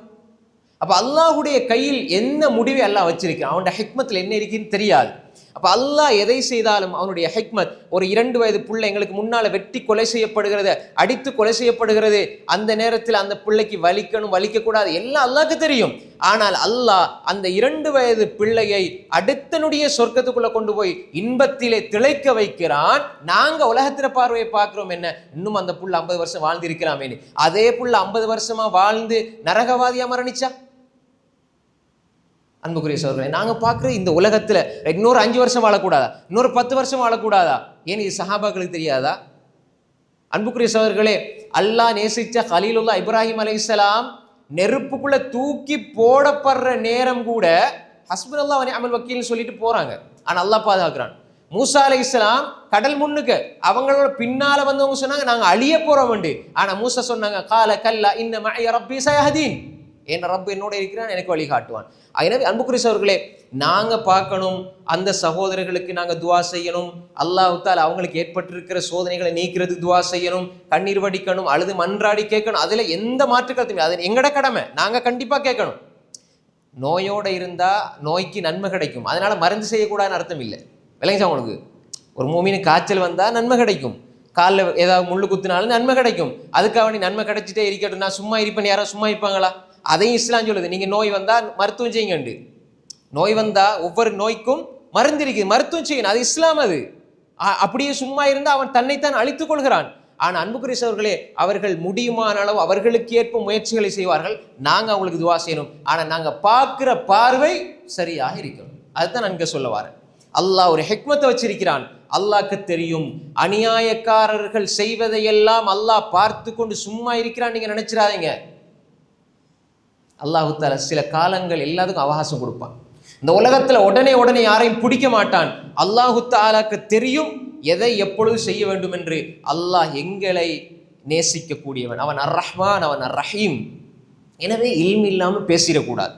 அப்ப அல்லாஹுடைய கையில் என்ன முடிவை அல்லாஹ் வச்சிருக்கிறான், அவனுடைய ஹிக்மத்தில் என்ன இருக்குன்னு தெரியாது. அப்ப அல்லாஹ் எதை செய்தாலும் அவனுடைய ஹிக்மத். ஒரு 2 வயது பிள்ளை எங்களுக்கு முன்னால வெட்டி கொலை செய்யப்படுகிறது, அடித்து கொலை செய்யப்படுகிறது. அந்த நேரத்தில் அந்த பிள்ளைக்கு வலிக்க கூடாது, எல்லாம் அல்லாஹ்க்கு தெரியும். ஆனால் அல்லாஹ் அந்த 2 வயது பிள்ளையை அடுத்தனுடைய சொர்க்கத்துக்குள்ள கொண்டு போய் இன்பத்திலே திளைக்க வைக்கிறான். நாங்க உலகத்தின பார்வையை பார்க்கிறோம் என்ன, இன்னும் அந்த புள்ள 50 வருஷம் வாழ்ந்திருக்கிறாமே. அதே புள்ள 50 வருஷமா வாழ்ந்து நரகவாதியா மரணிச்சா? அன்புக்குரிய சகோதரர்களே, நாங்க பார்க்குற இந்த உலகத்துல இன்னொரு 5 வருஷம் வாழக்கூடாதா, இன்னொரு 10 வருஷம் வாழக்கூடாதா? ஏன் இது சஹாபாக்களுக்கு தெரியாதா? அன்புக்குரிய சகோதரர்களே, அல்லாஹ் நேசிச்ச கலீலுல்லா இப்ராஹிம் அலைஹிஸ்ஸலாம் நெருப்புக்குள்ள தூக்கி போடப்படுற நேரம் கூட ஹஸ்புனல்லாஹ் வ நிஅமல் வக்கீல்னு சொல்லிட்டு போறாங்க. ஆனா அல்லாஹ் பாதுகாக்கிறான். மூசா அலைஹிஸ்ஸலாம் கடல் முன்னுக்கு அவங்களோட பின்னால வந்தவங்க சொன்னாங்க நாங்க அழிய போறோம். ஆனா மூசா சொன்னாங்க கால கல்லா இன்ன மஅய ரப்பி சயஹதீன், என் ரப்பு என்னோட இருக்கிறான், எனக்கு வழி காட்டுவான். எனவே அன்புக்குரிய சகோதரர்களே, நாங்க பார்க்கணும், அந்த சகோதரர்களுக்கு நாங்க துவா செய்யணும். அல்லாஹ் தஆலா அவங்களுக்கு ஏற்பட்டிருக்கிற சோதனைகளை நீக்கிறது துவா செய்யணும், கண்ணீர் வடிக்கணும், அழுது மன்றாடி கேட்கணும். அதுல எந்த மாற்று கருத்தும், அது எங்கட கடமை, நாங்க கண்டிப்பா கேட்கணும். நோயோட இருந்தா நோய்க்கு நன்மை கிடைக்கும், அதனால மருந்து செய்யக்கூடாதுன்னு அர்த்தம் இல்லை. விளங்குச்சா உங்களுக்கு? ஒரு மூமினுக்கு காய்ச்சல் வந்தா நன்மை கிடைக்கும், காலில் ஏதாவது முள்ளு குத்துனாலும் நன்மை கிடைக்கும். அதுக்காக நீ நன்மை கிடைச்சிட்டே இருக்கட்டும், நான் சும்மா இருப்பேன், யாரும் சும்மா இருப்பாங்களா? அதையும் இஸ்லாம் சொல்லுது. நீங்க நோய் வந்தா மருத்துவம் செய்யுங்க. நோய் வந்தா ஒவ்வொரு நோய்க்கும் மருந்து இருக்குது, மருத்துவம் செய்யணும், அது இஸ்லாம். அது அப்படியே சும்மா இருந்தா அவன் தன்னைத்தான் அழித்துக் கொள்கிறான். ஆனா அன்புக்குரிய சகோதரர்களே, அவர்கள் முடியுமான அளவு அவர்களுக்கு ஏற்ப முயற்சிகளை செய்வார்கள். நாங்க அவங்களுக்கு துவா செய்யணும். ஆனா நாங்க பார்க்கிற பார்வை சரியாக இருக்கணும். அதுதான் நான் இங்க சொல்ல வரேன். அல்லாஹ் ஒரு ஹிக்மத்தை வச்சிருக்கிறான். அல்லாஹ்க்கு தெரியும் அநியாயக்காரர்கள் செய்வதையெல்லாம் அல்லாஹ் பார்த்து கொண்டு சும்மா இருக்கிறான் நீங்க நினைச்சிடாதீங்க. அல்லாஹு தஆலா சில காலங்கள் எல்லாத்துக்கும் அவகாசம் கொடுப்பான். இந்த உலகத்துல உடனே யாரையும் பிடிக்க மாட்டான். அல்லாஹு தஆலாக்கு தெரியும் எதை எப்பொழுது செய்ய வேண்டும் என்று. அல்லாஹ் எங்களை நேசிக்க கூடியவன், அவன் அர் ரஹ்மான், அவன் அர் ரஹீம். எனவே இல்மு இல்லாம பேசிடக்கூடாது,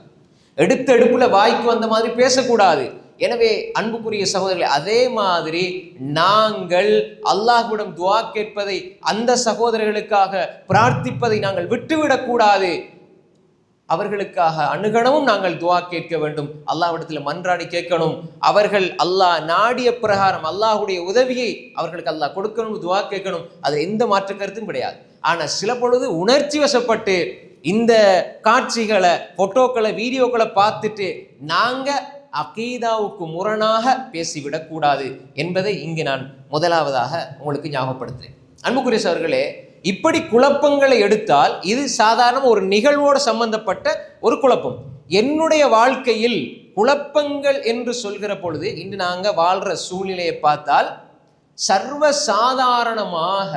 எடுப்புல வாய்க்கு வந்த மாதிரி பேசக்கூடாது. எனவே அன்புக்குரிய சகோதரர்களே, அதே மாதிரி நாங்கள் அல்லாஹ்விடம் துஆ கேட்பதை, அந்த சகோதரர்களுக்காக பிரார்த்திப்பதை நாங்கள் விட்டுவிடக் கூடாது. அவர்களுக்காக அணுகணமும் நாங்கள் துஆ கேட்க வேண்டும், அல்லாஹ்விடத்தில் மன்றாடி கேட்கணும். அவர்கள் அல்லாஹ் நாடிய பிரகாரம் அல்லாஹ்வுடைய உதவியை அவர்களுக்கு அல்லாஹ் கொடுக்கணும், துஆ கேட்கணும். அது எந்த மாற்று கருத்தும் கிடையாது. ஆனா சில பொழுது உணர்ச்சி வசப்பட்டு இந்த காட்சிகளை, போட்டோக்களை, வீடியோக்களை பார்த்துட்டு நாங்க அகீதாவுக்கு முரணாக பேசிவிடக்கூடாது என்பதை இங்கு நான் முதலாவதாக உங்களுக்கு ஞாபகப்படுத்துறேன். அன்புக்குரிய சகோதரர்களே, இப்படி குழப்பங்களை எடுத்தால் இது சாதாரண ஒரு நிகழ்வோடு சம்பந்தப்பட்ட ஒரு குழப்பம். என்னுடைய வாழ்க்கையில் குழப்பங்கள் என்று சொல்கிற பொழுது இன்று நாங்கள் வாழ்ற சூழ்நிலையை பார்த்தால் சர்வசாதாரணமாக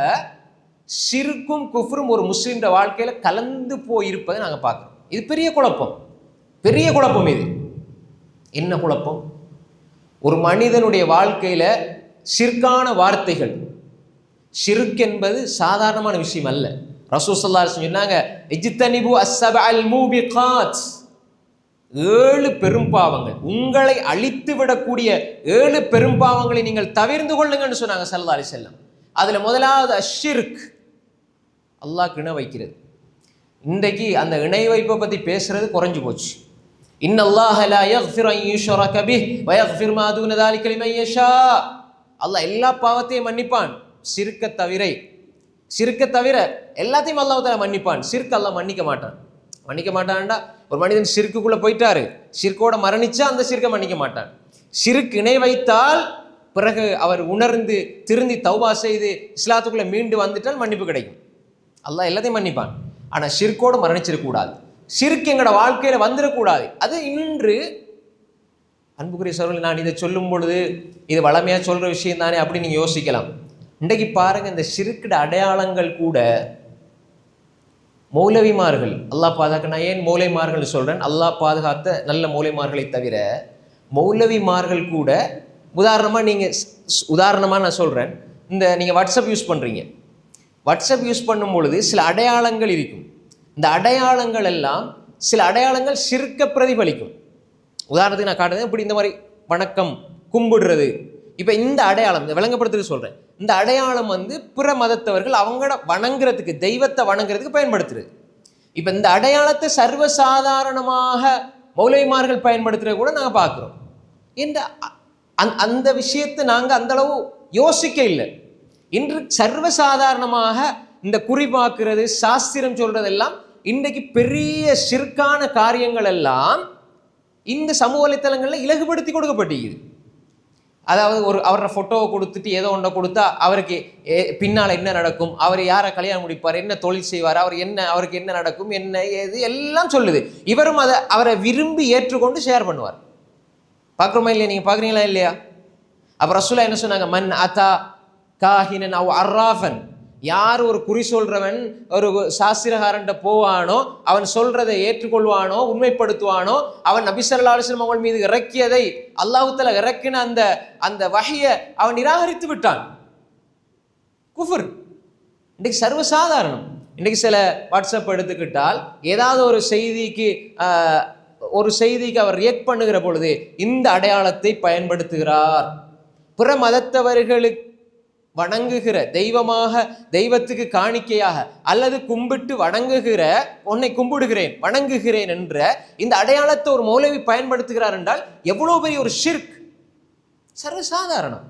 ஷிர்க்கும் குஃப்ரும் ஒரு முஸ்லிம் வாழ்க்கையில கலந்து போயிருப்பதை நாங்கள் பார்க்கிறோம். இது பெரிய குழப்பம், பெரிய குழப்பம். இது என்ன குழப்பம்? ஒரு மனிதனுடைய வாழ்க்கையில ஷிர்கான வார்த்தைகள், ஷிர்க் என்பது சாதாரணமான விஷயம் அல்ல. ரசூல் ஸல்லல்லாஹு அலைஹி வஸல்லம் சொன்னாங்க, இஜ்தனிபு அஸ்ஸபஅல் மூபிகாத், 7 பெரும்பாவங்கள், உங்களை அழித்து விடக்கூடிய 7 பெரும்பாவங்களை நீங்கள் தவிர்ந்து கொள்ளுங்கன்னு சொன்னாங்க ஸல்லல்லாஹு அலைஹி வஸல்லம். அதுல முதலாவது அஷ்ஷிர்க், அல்லாஹ்க்கு இணை வைக்கிறது. இன்றைக்கு அந்த இணை வைப்பை பத்தி பேசுறது குறைஞ்சு போச்சு. இன்னல்லாஹ லா யக்ஃபிரு அன் யுஷ்ரக பிஹி வ யக்ஃபிரு மா தூன ذلك லிமன் யஷா. அல்லாஹ் எல்லா பாவத்தையும் மன்னிப்பான், ஷிர்க்கை தவிர எல்லாத்தையும் அல்லாஹ் தஆலா மன்னிப்பான். ஷிர்க் அல்லாஹ் மன்னிக்க மாட்டான்டா. ஒரு மனிதன் ஷிர்க்குக்குள்ள போயிட்டாரு, ஷிர்க்கோட மரணிச்சா அந்த ஷிர்க்கை மன்னிக்க மாட்டான். ஷிர்க் இணை வைத்தால் பிறகு அவர் உணர்ந்து திருந்தி தௌபா செய்து இஸ்லாத்துக்குள்ள மீண்டு வந்துட்டால் மன்னிப்பு கிடைக்கும். அல்லாஹ் எல்லாத்தையும் மன்னிப்பான். ஆனா ஷிர்க்கோடு மரணிச்சிடக்கூடாது, ஷிர்க் எங்களோட வாழ்க்கையில வந்துடக்கூடாது. அது இன்று அன்புக்குரிய சகோதரர்களே, நான் இதை சொல்லும் பொழுது இது வளமையா சொல்ற விஷயம் தானே அப்படி நீங்க யோசிக்கலாம். இன்றைக்கு பாருங்க, இந்த ஷிர்க்குட அடையாளங்கள் கூட மௌலவிமார்கள், அல்லாஹ் பாதுகாக்க, நான் ஏன் மௌலைமார்கள் சொல்றேன், அல்லாஹ் பாதுகாத்த நல்ல மௌலைமார்களை தவிர மௌலவிமார்கள் கூட, உதாரணமா நான் சொல்றேன், இந்த நீங்க வாட்ஸ்அப் யூஸ் பண்றீங்க, வாட்ஸ்அப் யூஸ் பண்ணும் பொழுது சில அடையாளங்கள் இருக்கும். இந்த அடையாளங்கள் எல்லாம் சில அடையாளங்கள் ஷிர்க்க பிரதிபலிக்கும். உதாரணத்துக்கு நான் காட்டுறேன், இப்படி இந்த மாதிரி வணக்கம் கும்பிடுறது, இப்ப இந்த அடையாளம், இந்த விளங்கப்படுத்துறது சொல்றேன், இந்த அடையாளம் பிற மதத்தவர்கள் அவங்கள வணங்குறதுக்கு, தெய்வத்தை வணங்குறதுக்கு பயன்படுத்துறது. இப்ப இந்த அடையாளத்தை சர்வசாதாரணமாக மௌலைமார்கள் பயன்படுத்துறது கூட நாங்க பார்க்கிறோம். இந்த அந்த விஷயத்தை நாங்க அந்த அளவு யோசிக்க இல்லை. இன்று சர்வசாதாரணமாக இந்த குறிப்பாக்குறது, சாஸ்திரம் சொல்றதெல்லாம் இன்றைக்கு பெரிய ஷிர்கான காரியங்கள் எல்லாம் இந்த சமூக வலைத்தளங்கள்ல இலகுபடுத்தி கொடுக்கப்பட்டிருக்குது. அதாவது அவரோட போட்டோவை கொடுத்துட்டு ஏதோ ஒன்றை கொடுத்தா அவருக்கு பின்னால் என்ன நடக்கும், அவர் யாரை கல்யாணம் முடிப்பார், என்ன தொழில் செய்வார், அவருக்கு என்ன நடக்கும், என்ன ஏது எல்லாம் சொல்லுது. இவரும் அவரை விரும்பி ஏற்றுக்கொண்டு ஷேர் பண்ணுவார். பார்க்குறோமா இல்லையா? நீங்க பார்க்குறீங்களா இல்லையா? அப்ப ரசூலுல்லாஹ் என்ன சொன்னாங்க, மன் அதா காஹினன் அவ் அர்ராஃபன், யார் ஒரு குறி சொல்றவன் ஒரு சாஸ்திரகாரன்ட்ட போவானோ, அவன் சொல்றதை ஏற்றுக்கொள்வானோ, உண்மைப்படுத்துவானோ, அவன் நபி ஸல்லல்லாஹு அலைஹி வஸல்லம் அவர்கள் மீது இறக்கியதை, அல்லாஹ் தஆலா இறக்கின அந்த வஹியை அவன் நிராகரித்து விட்டான். குஃபர் இன்றைக்கு சர்வசாதாரணம். இன்றைக்கு சில வாட்ஸ்அப் எடுத்துக்கிட்டால் ஏதாவது ஒரு செய்திக்கு அவர் ரியாக்ட் பண்ணுகிற பொழுது இந்த அடையாளத்தை பயன்படுத்துகிறார். பிற மதத்தவர்களுக்கு வணங்குகிற தெய்வமாக, தெய்வத்துக்கு காணிக்கையாக அல்லது கும்பிட்டு வணங்குகிற, உன்னை கும்பிடுகிறேன் வணங்குகிறேன் என்ற இந்த அடையாளத்தை ஒரு மௌலவி பயன்படுத்துகிறார் என்றால் எவ்வளவு பெரிய ஒரு ஷிர்க்! சர்வசாதாரணம்.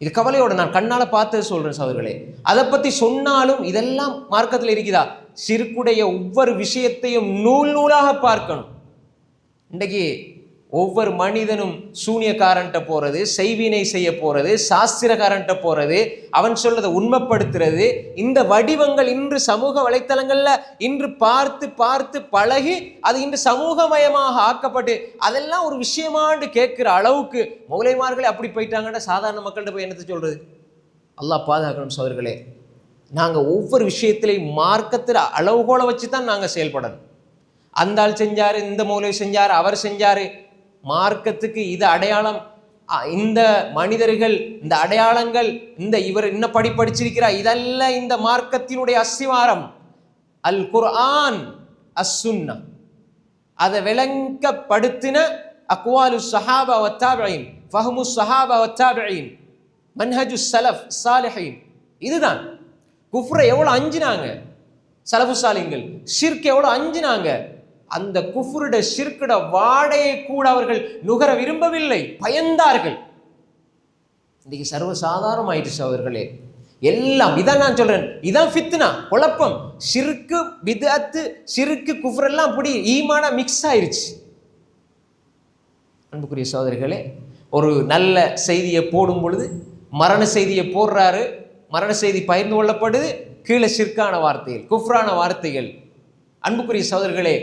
இது கவலையோட நான் கண்ணால பார்த்து சொல்றேன் சகோதரர்களே. அதை பத்தி சொன்னாலும் இதெல்லாம் மார்க்கத்தில் இருக்குதா? ஷிர்க்குடைய ஒவ்வொரு விஷயத்தையும் நூலாக பார்க்கணும். இன்றைக்கு ஒவ்வொரு மனிதனும் சூனியக்காரன்ட்ட போறது, செய்வினை செய்ய போறது, சாஸ்திரக்காரன்ட்ட போறது, அவன் சொல்றதை உண்மைப்படுத்துறது, இந்த வடிவங்கள் இன்று சமூக வலைத்தளங்கள்ல இன்று பார்த்து பார்த்து பழகி அது இன்று சமூகமயமாக ஆக்கப்பட்டு அதெல்லாம் ஒரு விஷயமாண்டு கேட்கிற அளவுக்கு மௌலைமார்களே அப்படி போயிட்டாங்கன்னா சாதாரண மக்கள்கிட்ட போய் என்னத்தை சொல்றது? அல்லாஹ் பாதுகாக்கணும் சகோதரர்களே. நாங்க ஒவ்வொரு விஷயத்திலையும் மார்க்கத்தில் அளவுகோலை வச்சுதான் நாங்க செயல்படணும். அந்த ஆள் செஞ்சாரு, இந்த மௌலவி செஞ்சாரு, அவர் செஞ்சாரு, மார்க்கத்துக்கு இது அடையாளம், இந்த மனிதர்கள் இந்த அடையாளங்கள், இந்த இவர் என்ன படிச்சிருக்கிறார், இதெல்லாம் இந்த மார்க்கத்தினுடைய அஸ்திவாரம். அல் குர்ஆன் அஸ் சுன்னா, அதை விளங்கப்படுத்தின அக்வாலு ஸஹாபா வ தாபிஈன், ஃபஹ்மு ஸஹாபா வ தாபிஈன், மன்ஹஜு ஸலஃப் ஸாலிஹீன். இதுதான். குஃப்ரை எவ்வளவு அஞ்சினாங்க ஸலஃபு ஸாலிஹீன்கள், ஷிர்க் எவ்வளவு அஞ்சினாங்க. அந்த குஃப்ருட ஷிர்க்குட வாடையை கூட அவர்கள் நுகர விரும்பவில்லை, பயந்தார்கள். இன்னைக்கு சர்வசாதாரணம் ஆயிடுச்சு சகோதரர்களே. எல்லாம் இதான் நான் சொல்றேன், இதான் ஃபித்னா, குழப்பம். ஷிர்க்கு பித்அத், ஷிர்க்கு குஃப்ர் எல்லாம் அப்படி ஈமானா மிக்ஸ் ஆயிருச்சு. அன்புக்குரிய சகோதரிகளே, ஒரு நல்ல செய்தியை போடும் பொழுது மரண செய்தியை போடுறாரு, மரண செய்தி பகிர்ந்து கொள்ளப்படுது, கீழே ஷிர்கான வார்த்தைகள், குஃப்ரான வார்த்தைகள். அன்புக்குரிய சகோதரர்களே,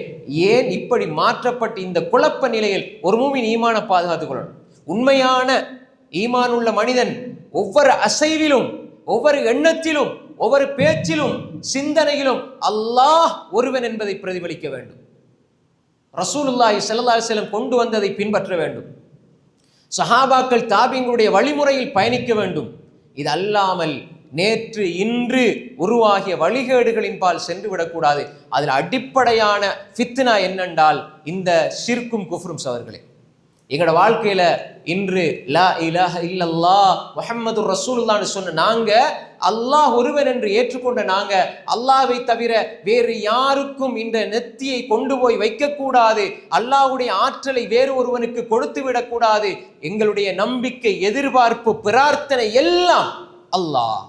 ஏன் இப்படி மாற்றப்பட்டு இந்த குழப்ப நிலையில் ஒரு மூமின் ஈமான பாதுகாத்துக் கொள்ளணும்? உண்மையான ஈமான் உள்ள மனிதன் ஒவ்வொரு அசைவிலும், ஒவ்வொரு எண்ணத்திலும், ஒவ்வொரு பேச்சிலும், சிந்தனையிலும் அல்லாஹ் ஒருவன் என்பதை பிரதிபலிக்க வேண்டும். ரசூலுல்லாஹி ஸல்லல்லாஹு அலைஹி வஸல்லம் கொண்டு வந்ததை பின்பற்ற வேண்டும். சஹாபாக்கள் தாபீங்களுடைய வழிமுறையில் பயணிக்க வேண்டும். இது அல்லாமல் நேற்று இன்று உருவாகிய வழிகேடுகளின் பால் சென்று விடக்கூடாது. அதில் அடிப்படையான ஃபித்னா என்னென்றால் இந்த ஷிர்க்கும் குஃப்ரும். சவர்களே, எங்களோட வாழ்க்கையில இன்று லா இலாஹ இல்லல்லாஹ் முஹம்மது ரசூலுல்லாஹ்னு சொன்ன நாங்க, அல்லாஹ் ஒருவன் என்று ஏற்றுக்கொண்ட நாங்க, அல்லாஹ்வை தவிர வேறு யாருக்கும் இந்த நெத்தியை கொண்டு போய் வைக்கக்கூடாது, அல்லாஹ்வுடைய ஆற்றலை வேறு ஒருவனுக்கு கொடுத்து விடக்கூடாது. எங்களுடைய நம்பிக்கை, எதிர்பார்ப்பு, பிரார்த்தனை எல்லாம் அல்லாஹ்.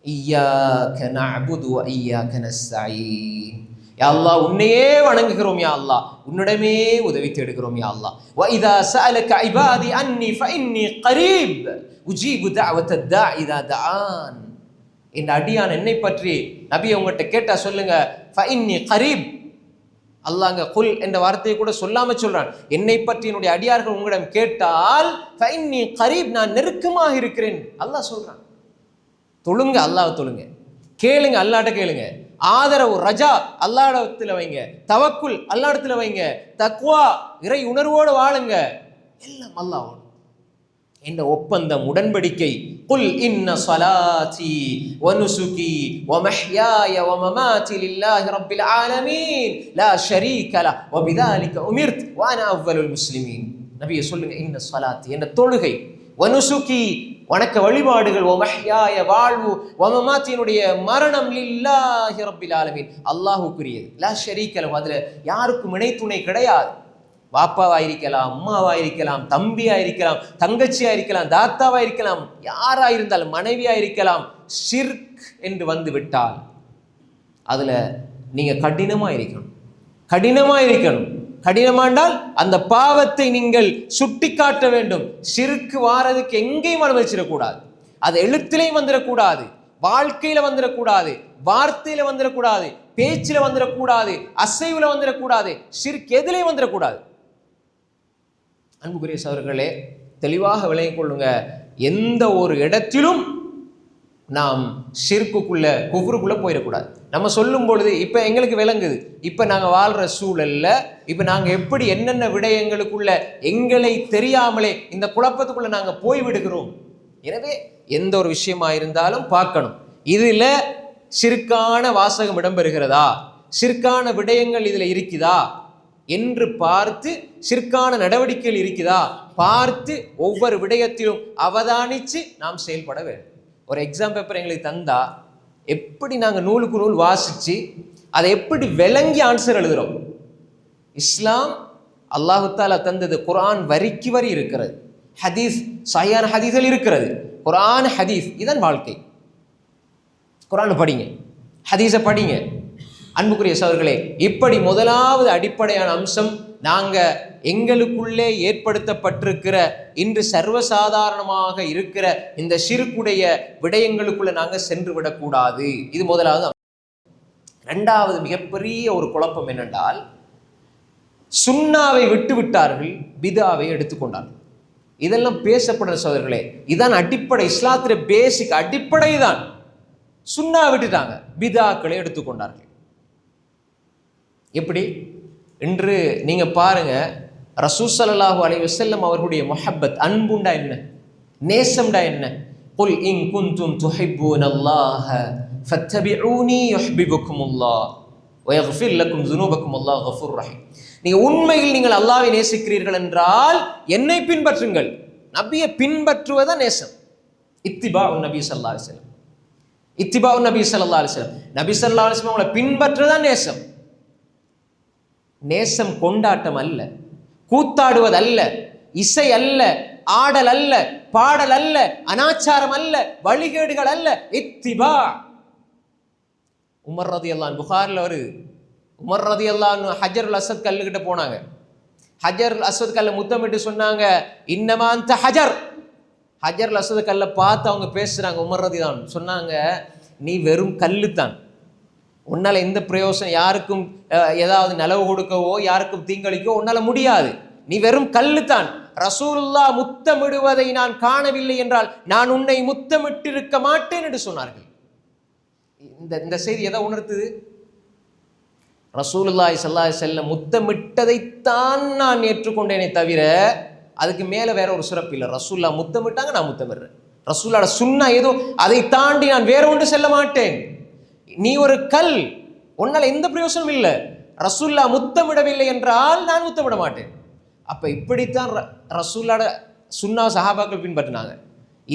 இய்யாக நஅபுது வ இய்யாக நஸ்தஈன். யா அல்லாஹ், உன்னையே வணங்குகிறோம். யா அல்லாஹ், உன்னிடமே உதவி தேடுகிறோம். யா அல்லாஹ், வ இதா சஅலக இபாதி அன்னி ஃபஇன்னி கரீப் உஜீபு தஅவத்தத் தாஇ இதா தஆன். இந்த அடியான் என்னை பற்றி நபி உங்கள்கிட்ட கேட்டா சொல்லுங்க, ஃபஇன்னி கரீப். அல்லாஹ் குல் என்ற வார்த்தையை கூட சொல்லாம சொல்றான். என்னை பற்றி என்னுடைய அடியார்கள் உங்களிடம் கேட்டால் ஃபஇன்னி கரீப், நான் நெருக்கமாக இருக்கிறேன் அல்லாஹ் சொல்றான். தொழுங்க, அல்லாஹ் தொழுங்க, கேளுங்க, அல்லாஹ்ட்ட கேளுங்க, ஆதரவு ரஜா அல்லாஹ்விடத்துல வைங்க, தவக்குல் அல்லாஹ்விடத்துல வைங்க, தக்வா இறை உணர்வோடு வாழுங்க, எல்லாம் அல்லாஹ்வோடு. இந்த ஒப்பந்தம், உடன்படிக்கை, குல் இன்ன ஸலாத்தி வ நுசுகி வ மஹ்யாய வ மமாத்தி லில்லாஹி ரப்பில் ஆலமீன் லா ஷரீக லஹ் வ பிதாலிக உமிர்த் வ அனா அவ்வலுல் முஸ்லிமீன். நபியே சொல்லுங்க, இன்ன ஸலாத்தி என்ற தொழுகை, வ நுசுகி வணக்க வழிபாடுகள், வ மஹ்யாய வாழ்வு, வ மமாத்தினுடைய மரணம் லில்லாஹி ரப்பில் ஆலமீன் அல்லாஹ்வுக்குரியது, லா ஷரீக லஹ் அதுல யாருக்கும் இணை துணை கிடையாது. வாப்பாவா இருக்கலாம், அம்மாவா இருக்கலாம், தம்பியா இருக்கலாம், தங்கச்சியா இருக்கலாம், தாத்தாவா இருக்கலாம், யாரா இருந்தாலும், மனைவியா இருக்கலாம். ஷிர்க் என்று வந்து விட்டால் அதுல நீங்க கடினமா இருக்கணும். கடினமா இருக்கணும். கடினமாண்டால் அந்த பாவத்தை நீங்கள் சுட்டி காட்ட வேண்டும். ஷிர்க் வாரதுக்கு எங்கேயும் அனுமதிச்சிடக்கூடாது. அது எழுத்திலையும் வந்துடக்கூடாது, வாழ்க்கையில வந்துடக்கூடாது, வார்த்தையில வந்துடக்கூடாது, பேச்சில வந்துடக்கூடாது, அசைவுல வந்துடக்கூடாது, ஷிர்க் எதிலையும் வந்துடக்கூடாது. அன்புக்குரிய சகோதரர்களே, தெளிவாக விளங்கிக் கொள்ளுங்க. எந்த ஒரு இடத்திலும் நாம் ஷிர்க்குக்குள்ள, குஃப்ருக்குள்ள போயிடக்கூடாது. நம்ம சொல்லும் பொழுது இப்ப எங்களுக்கு விளங்குது, இப்ப நாங்க வாழ்ற சூழல்ல இப்ப நாங்க எப்படி என்னென்ன விடயங்களுக்குள்ள எங்களை தெரியாமலே இந்த குழப்பத்துக்குள்ள நாங்க போய் விடுகிறோம். எனவே எந்த ஒரு விஷயமா இருந்தாலும் பார்க்கணும், இதுல ஷிர்கான வாசகம் இடம்பெறுகிறதா, ஷிர்கான விடயங்கள் இதுல இருக்குதா என்று பார்த்து, ஷிர்கான நடவடிக்கைகள் இருக்குதா பார்த்து, ஒவ்வொரு விடயத்திலும் அவதானிச்சு நாம் செயல்பட வேண்டும். ஒரு எக்ஸாம் பேப்பர் எங்களுக்கு தந்தா எப்படி நாங்கள் நூலுக்கு நூல் வாசிச்சு அதை எப்படி விளங்கி ஆன்சர் எழுதுறோம்? இஸ்லாம் அல்லாஹு தாலா தந்தது குர்ஆன் வரிக்கு வரி இருக்கிறது, ஹதீஸ் சஹீஹான ஹதீஸ்கள் இருக்கிறது. குர்ஆன் ஹதீஸ் இதன் வாழ்க்கை. குர்ஆன் படிங்க, ஹதீஸை படிங்க. அன்புக்குரிய சகோதரர்களே, இப்படி முதலாவது அடிப்படையான அம்சம், நாங்க எங்களுக்குள்ளே ஏற்படுத்தப்பட்டிருக்கிற இன்று சர்வசாதாரணமாக இருக்கிற இந்த ஷிர்க்குடைய விடயங்களுக்குள்ள நாங்க சென்று விடக்கூடாது. இது முதலாவது. இரண்டாவது மிகப்பெரிய ஒரு குழப்பம் என்னென்றால், சுன்னாவை விட்டு விட்டார்கள், பிதாவை எடுத்துக்கொண்டார்கள். இதெல்லாம் பேசப்படுற சகோதரர்களே, இதான் அடிப்படை. இஸ்லாத்திர பேசிக் அடிப்படை தான். சுன்னா விட்டுட்டாங்க, பிதாக்களை எடுத்துக்கொண்டார்கள். எப்படி? இன்று நீங்க பாருங்க, ரசூல் ஸல்லல்லாஹு அலைஹி வஸல்லம் அவர்களுடைய முஹப்பத், அன்புண்டா என்ன, நேசம்டா என்ன? குல் இன் குன்தும் துஹிப்பூனல்லாஹ ஃபத்தபிஊனி யுஹ்பிபுக்குமுல்லாஹ் வ யக்ஃபிர் லக்கும் ஸுனூபக்கும் அல்லாஹ் கஃபூர் ரஹீம். நீங்க உண்மையில் நீங்கள் அல்லாஹ்வை நேசிக்கிறீர்கள் என்றால் என்னை பின்பற்றுங்கள். நபியை பின்பற்றுவதா நேசம். இத்திபாஉன் நபி ஸல்லல்லாஹு அலைஹி வஸல்லம், இத்திபாஉன் நபி ஸல்லல்லாஹு அலைஹி வஸல்லம், நபி ஸல்லல்லாஹு அலைஹி வஸல்லம் அவங்களை பின்பற்றுவதா நேசம். நேசம் கொண்டாட்டம் அல்ல, கூத்தாடுவது அல்ல, இசை அல்ல, ஆடல் அல்ல, பாடல் அல்ல, அனாச்சாரம் அல்ல, வழிகேடுகள் அல்ல. இத்திபா. உமர் ரலியல்லாஹு அன்ஹு, புகாரில் வருது, உமர் ரலியல்லாஹு அன்ஹு ஹஜருல் அஸ்வத் கல்லுகிட்ட போனாங்க. ஹஜர் அஸ்வத் கல்ல முத்தமிட்டு சொன்னாங்க, இன்னமா அந்த ஹஜர். ஹஜர் அஸ்வத் கல்ல பார்த்து அவங்க பேசுறாங்க. உமர் ரலியல்லாஹு அன்ஹு சொன்னாங்க, நீ வெறும் கல்லு தான், உன்னால எந்த பிரயோசனம், யாருக்கும் ஏதாவது நலவு கொடுக்கவோ யாருக்கும் தீங்களிக்கவோ உன்னால முடியாது, நீ வெறும் கல்லு தான். ரசூலுல்லாஹ் முத்தமிடுவதை நான் காணவில்லை என்றால் நான் உன்னை முத்தமிட்டிருக்க மாட்டேன் என்று சொன்னார்கள். இந்த செய்தி எதை உணர்த்துது? ரசூலுல்லாஹி ஸல்லல்லாஹு அலைஹி வஸல்லம் முத்தமிட்டதைத்தான் நான் ஏற்றுக்கொண்டேனே தவிர அதுக்கு மேல வேற ஒரு சிறப்பு இல்லை. ரசூல்லா முத்தமிட்டாங்க, நான் முத்தமிடுறேன். ரசூல்லாட சுன்னா ஏதோ, அதை தாண்டி நான் வேற ஒன்று செல்ல மாட்டேன். நீ ஒரு கல், உன்னால எந்த பிரயோசனம் இல்லை. ரசூல்லா முத்தமிடவில்லை என்றால் நான் முத்தமிட மாட்டேன். அப்ப இப்படித்தான் ரசூல்லாட சுன்னா சஹாபாக்கள் பின்பற்றினாங்க.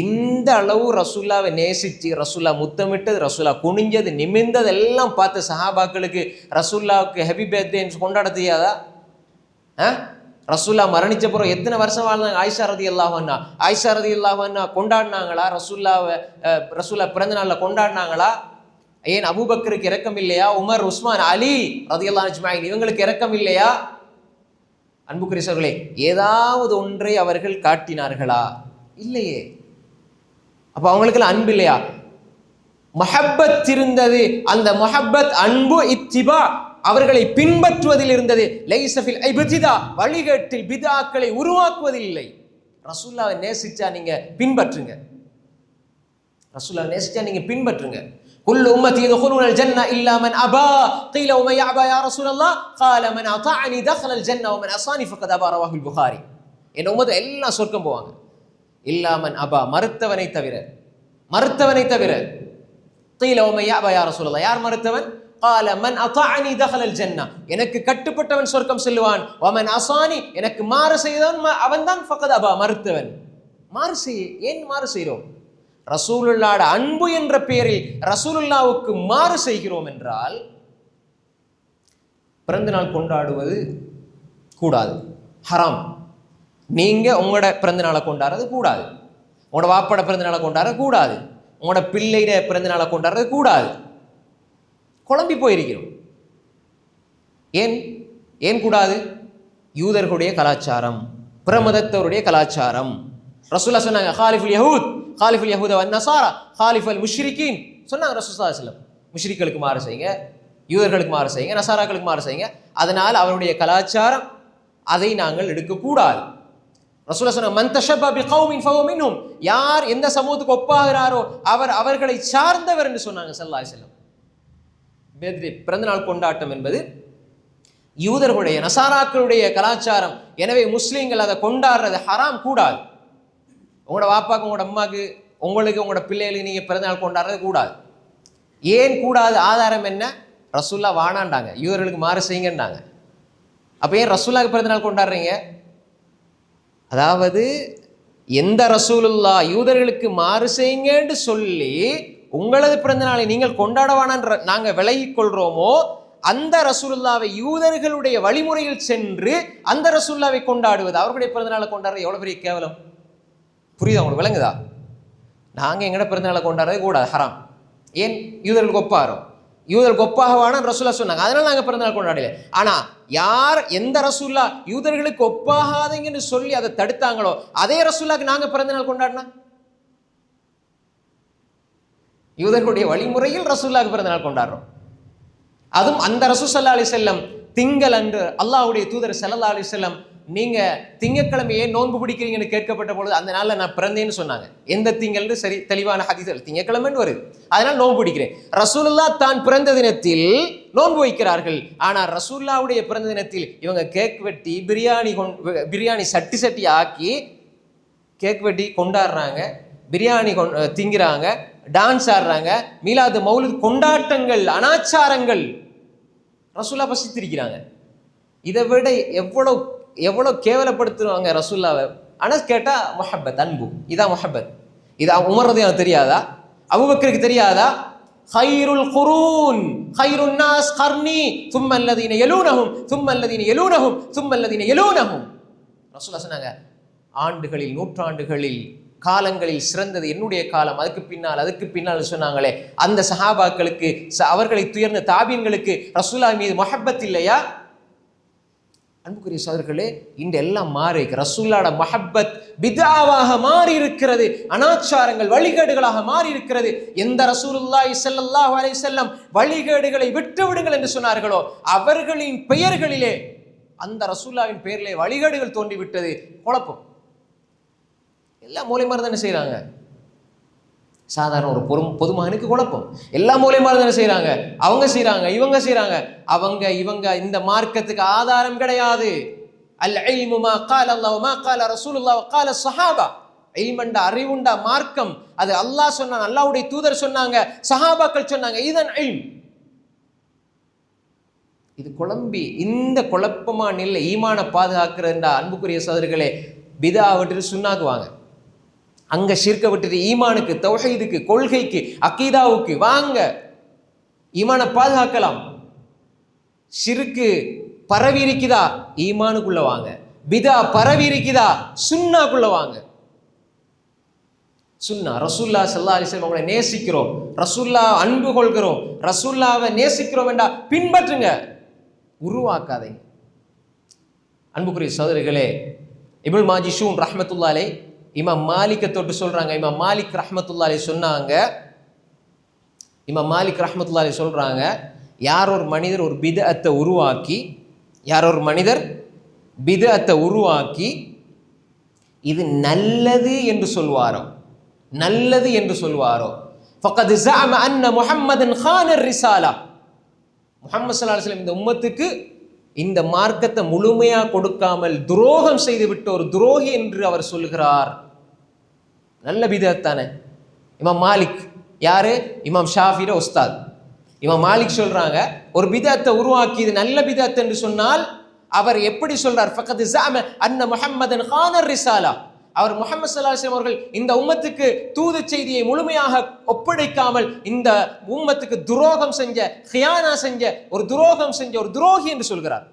இந்த அளவு ரசூல்லாவை நேசிச்சு, ரசூல்லா முத்தமிட்டது, ரசூல்லா குனிஞ்சது, நிமிர்ந்தது எல்லாம் பார்த்த சஹாபாக்களுக்கு ரசூல்லாவுக்கு ஹெப்பி பர்த்டேன்னு கொண்டாட தெரியாதா? ரசூல்லா மரணிச்ச பிறகு எத்தனை வருஷம் வாழ்ந்தாங்க? ஆயிஷா ரலியல்லாஹு அன்ஹா, ஆயிஷா ரலியல்லாஹு அன்ஹா கொண்டாடினாங்களா? ரசூல்லா பிறந்த நாளில் கொண்டாடினாங்களா? ஏன் அபூபக்கருக்கு இரக்கம் இல்லையா? உமர், உஸ்மான், அலி ரலியல்லாஹு அஜ்மஈன் இவங்களுக்கு இரக்கம் இல்லையா? அன்புக்குரியவர்களே, ஏதாவது ஒன்றை அவர்கள் காட்டினார்களா? இல்லையே. அப்ப அவங்களுக்கெல்லாம் அன்பு இல்லையா? மஹப்பத் இருந்தது. அந்த மஹப்பத், அன்பு, இத்திபா, அவர்களை பின்பற்றுவதில் இருந்தது. லைஸ ஃபில் இப்திதா, வழிகேட்டில் பித்ஆக்களை உருவாக்குவதில் இல்லை. ரசூலுல்லாஹ்வை நேசிச்சா நீங்க பின்பற்றுங்க. ரசூலுல்லாஹ்வை நேசிச்சா நீங்க பின்பற்றுங்க. குல்லு உம்மத்தி யதுகுலூனல் ஜன்ன இல்லா மன் அபா கீல வ மன் யஅபா யா ரசூலல்லாஹ் கால மன் அதாஅனி தഖலல் ஜன்ன வ மன் அஸானி ஃபக்கத் அபா ரவாஹுல் புகாரி. என் உம்மத் எல்லாம் சொர்க்கம் போவாங்க, இல்லா மன் அபா, மறுத்தவனை தவிர. மறுத்தவனை தவிர. கீல வ மன் யஅபா யா ரசூலல்லாஹ், யார் மறுத்தவன்? கால மன் அதாஅனி தഖலல் ஜன்ன, எனக்கு கட்டுப்பட்டவன் சொர்க்கம் செல்வான். வ மன் அஸானி, எனக்கு மாறு செய்தவன் அவன்தான் ஃபக்கத் அபா, மறுத்தவன். மாறு செய்ய ஏன் மாறு செய்கிறோம்? ரசூலுல்லாஹ்வுடைய அன்பு என்ற பெயரில் ரசூலுல்லாஹ்வுக்கு மாறு செய்கிறோம் என்றால் பிறந்த நாள் கொண்டாடுவது கூடாது, ஹராம். நீங்க உங்களோட பிறந்த நாளை கொண்டாடுறது கூடாது, உங்களோட வாப்பட பிறந்த நாளை கொண்டாடுறது கூடாது, உங்களோட பிள்ளைட பிறந்த நாளை கொண்டாடுறது கூடாது. குழம்பி போயிருக்கிறோம். ஏன் ஏன் கூடாது? யூதர்களுடைய கலாச்சாரம், பிரமதத்தவருடைய கலாச்சாரம். ரசூலுல்லாஹ் சொன்னாங்க, காலிஃபுல் யஹூத் காலிஃபுல் யஹூத வன் நஸாரா காலிஃபுல் முஷ்ரிகீன் சொன்னாங்க ரசூலுல்லாஹி ஸல்லல்லாஹு அலைஹி வஸல்லம். முஷ்ரிக்களுக்கு மாறு செய்யுங்க, யூதர்களுக்கு மாறு செய்யுங்க, நசாராக்களுக்கு மாறு செய்யுங்க. அதனால் அவருடைய கலாச்சாரம், அதை நாங்கள் எடுக்கக்கூடாது. ரசூலுல்லாஹ் சொன்னாங்க, மன் தஷப்பா பிகௌமின் ஃபஹுவ மின்ஹும், யார் எந்த சமூகத்துக்கு ஒப்பாகிறாரோ அவர் அவர்களை சார்ந்தவர் என்று சொன்னாங்க ஸல்லல்லாஹு அலைஹி வஸல்லம். பிறந்தநாள் கொண்டாட்டம் என்பது யூதர்களுடைய நசாராக்களுடைய கலாச்சாரம். எனவே முஸ்லீம்கள் அதை கொண்டாடுறது ஹராம், கூடாது. உங்களோட வாப்பாக்கு, உங்களோட அம்மாக்கு, உங்களுக்கு, உங்களோட பிள்ளைகளுக்கு நீங்க பிறந்தநாள் கொண்டாடுறது கூடாது. ஏன் கூடாது? ஆதாரம் என்ன? ரசூலுல்லாஹ் வானாண்டாங்க, யூதர்களுக்கு மாறு செய்யுங்கன்னாங்க. அப்ப ஏன் ரசூலுல்லாஹ்க்கு பிறந்தநாள் கொண்டாடுறீங்க? அதாவது எந்த ரசூலுல்லாஹ் யூதர்களுக்கு மாறு செய்யுங்கன்னு சொல்லி உங்களது பிறந்த நாளை நீங்கள் கொண்டாடவான நாங்க விலகிக் கொள்றோமோ, அந்த ரசூலுல்லாவை யூதர்களுடைய வழிமுறையில் சென்று அந்த ரசூலுல்லாவை கொண்டாடுவது, அவர்களுடைய பிறந்த நாளை கொண்டாடுறது எவ்வளவு பெரிய கேவலம். புரியுதா உங்களுக்கு? விளங்குதா? நாங்க எங்கட பிறந்த நாளை கொண்டாடுறது கூடாது, ஹராம். ஏன்? யூதர்களுக்கு ஒப்பாகிறோம், யூதர்களுக்கு ஒப்பாகவான ரசூலுல்லாஹ் சொன்னாங்க, அதனால நாங்க பிறந்த நாள் கொண்டாடல. ஆனா யார் எந்த ரசூலுல்லாஹ் யூதர்களுக்கு ஒப்பாகாதீங்கன்னு சொல்லி அதை தடுத்தாங்களோ அதே ரசூலுல்லாஹ்க்கு நாங்க பிறந்த நாள் கொண்டாடினா, யூதர்களுடைய வழிமுறையில் ரசூலுல்லாஹ்க்கு பிறந்த நாள் கொண்டாடுறோம். அதுவும் அந்த ரசூல் ஸல்லல்லாஹு அலைஹி வஸல்லம் திங்கள் அன்று அல்லாஹ்வுடைய தூதர் ஸல்லல்லாஹு அலைஹி வஸல்லம், நீங்க திங்கட்கிழமையே நோன்பு பிடிக்கிறீங்கன்னு கேட்கப்பட்ட பொழுது அந்த நாள்ல நான் பிறந்தேன்னு சொன்னாங்க. எந்த திங்கள்னு சரி தெளிவான ஹதீஸ் திங்கட்கிழமைன்னு வருது, அதனால நோன்பு பிடிக்கிறேன். ரசூலுல்லாஹ் தான் பிறந்த தினத்தில் நோன்பு வைக்கிறார்கள். ஆனா ரசூலுல்லாஹ்வுடைய பிறந்த தினத்தில் இவங்க கேக் வெட்டி பிரியாணி சட்டி ஆக்கி கேக் வெட்டி கொண்டாடுறாங்க, பிரியாணி திங்கிறாங்க, டான்ஸ் ஆடுறாங்க, மீலாது மௌலித் கொண்டாட்டங்கள், அனாச்சாரங்கள் ரசூலுல்லாஹ் பசித்திருக்கிறாங்க. இதை விட எவ்வளவு கேவலப்படுத்துவாங்க ரசூலுல்லாஹ்வை. ஆனா கேட்டா முஹப்பத், அன்பு. இதான் முஹப்பத். இது உமர் ரலியல்லாஹு தெரியாதா? அபூபக்கருக்கு தெரியாதா? خيرுல் குரூன் خيرுன் நாஸ் கர்னி ثم الذين يلونهم ثم الذين يلونهم ثم الذين يلونهم. ரசூலுல்லாஹ் சொன்னாங்க, ஆண்டுகளில், நூற்றாண்டுகளில், காலங்களில் சிறந்தது என்னுடைய காலம், அதுக்கு பின்னால் சொன்னாங்களே அந்த சஹாபாக்களுக்கு, அவர்களை துயர்ந்த தாபீன்களுக்கு ரசூலுல்லாஹ் மீது முஹப்பத் இல்லையா? அன்புக்குரிய சகோதரர்களே, இந்த எல்லாம் மாறி ரசூலுல்லாஹ்வோட மஹப்பத் பித்ஆவாக மாறி இருக்கிறது, அனாச்சாரங்கள் வழிகேடுகளாக மாறி இருக்கிறது. எந்த ரசூலுல்லாஹி ஸல்லல்லாஹு அலைஹி வஸல்லம் வழிகேடுகளை விட்டு விடுங்கள் என்று சொன்னார்களோ அவர்களின் பெயர்களிலே, அந்த ரசூலுல்லாஹ்வின் பெயரிலே வழிகேடுகள் தோன்றிவிட்டது. குழப்பம். எல்லா மூலைமார் தானே செய்யறாங்க. சாதாரண ஒரு பொதுமகனுக்கு குழப்பம். எல்லா மூலைமார் தானே செய்யறாங்க. அவங்க செய்யறாங்க, இவங்க செய்யறாங்க, அவங்க இவங்க. இந்த மார்க்கத்துக்கு ஆதாரம் கிடையாது. அல் இல்மு மா கால அல்லாஹ் மா கால ரசூலுல்லாஹ் வ கால ஸஹாபா. இல்மண்டா அறிவுண்டா மார்க்கம். அது அல்லாஹ் சொன்னான், அல்லாஹ்வுடைய தூதர் சொன்னாங்க, சஹாபாக்கள் சொன்னாங்க. இதன் இல்ம். இது குழம்பி இந்த குழப்பமான நிலை ஈமான பாதுகாக்கிறதுண்டா அன்புக்குரிய சகோதரர்களே, பிதா விட்டுட்டு சுன்னாக்குவாங்க. அங்க ஷிர்க விட்டுட்டு ஈமானுக்கு, தௌஹீதுக்கு, கொள்கைக்கு, அகீதாவுக்கு வாங்க. ஈமான பாதுகாக்கலாம். ஷிர்கு பரவி இருக்குதா, ஈமானுக்குள்ள வாங்க. பிதா பரவி இருக்குதா, சுன்னாக்குள்ள வாங்க. சுன்னா ரசூலுல்லாஹ் ஸல்லல்லாஹு அலைஹி வஸல்லம் அவங்களை நேசிக்கிறோம், ரசூலுல்லாஹ் அன்பு கொள்கிறோம், ரசூலுல்லாஹ்வை நேசிக்கிறோம் என்றா பின்பற்றுங்க, உருவாக்காதீங்க. அன்புக்குரிய சகோதரர்களே, இப்னுல் மாஜிஷூன் ரஹ்மத்துல்லாஹி அலைஹி இமாம் மாலிக்கை தொட்டு சொல்றாங்க. இமாம் மாலிக் ரஹ்மத்துல்லாஹி அலைஹி சொன்னாங்க, இமாம் மாலிக் ரஹ்மத்துல்லாஹி அலைஹி சொல்றாங்க, யார் ஒரு மனிதர் ஒரு பித்அத்தை உருவாக்கி, யார் ஒரு மனிதர் பித்அத்தை உருவாக்கி இது நல்லது என்று சொல்வாரோ, நல்லது என்று சொல்வாரோ, ஃபக்கத் ஸஅம அன்ன முஹம்மதன் கான ரிசாலா. முஹம்மது ஸல்லல்லாஹு அலைஹி வஸல்லம் இந்த உம்மத்துக்கு இந்த மார்க்கத்தை முழுமையா கொடுக்காமல் துரோகம் செய்து விட்ட ஒரு துரோகி என்று அவர் சொல்கிறார். நல்ல பிதஅத் தானே. இமாம் மாலிக் யாரு? இமாம் ஷாஃபியோட உஸ்தாத். இமாம் மாலிக் சொல்றாங்க, ஒரு பிதஅத்தை உருவாக்கி இது நல்ல பிதஅத் என்று சொன்னால் அவர் எப்படி சொல்றார்? ஃபக்கத் ஸஅம அன்ன முஹம்மதன் கான ரிசாலா. அவர் முஹம்மது ஸல்லல்லாஹு அலைஹி வஸல்லம் அவர்கள் இந்த உம்மத்துக்கு தூது செய்தியை முழுமையாக ஒப்படைக்காமல் இந்த உம்மத்துக்கு துரோகம் செஞ்ச, கியானா செஞ்ச, ஒரு துரோகம் செஞ்ச ஒரு துரோகி என்று சொல்கிறார்,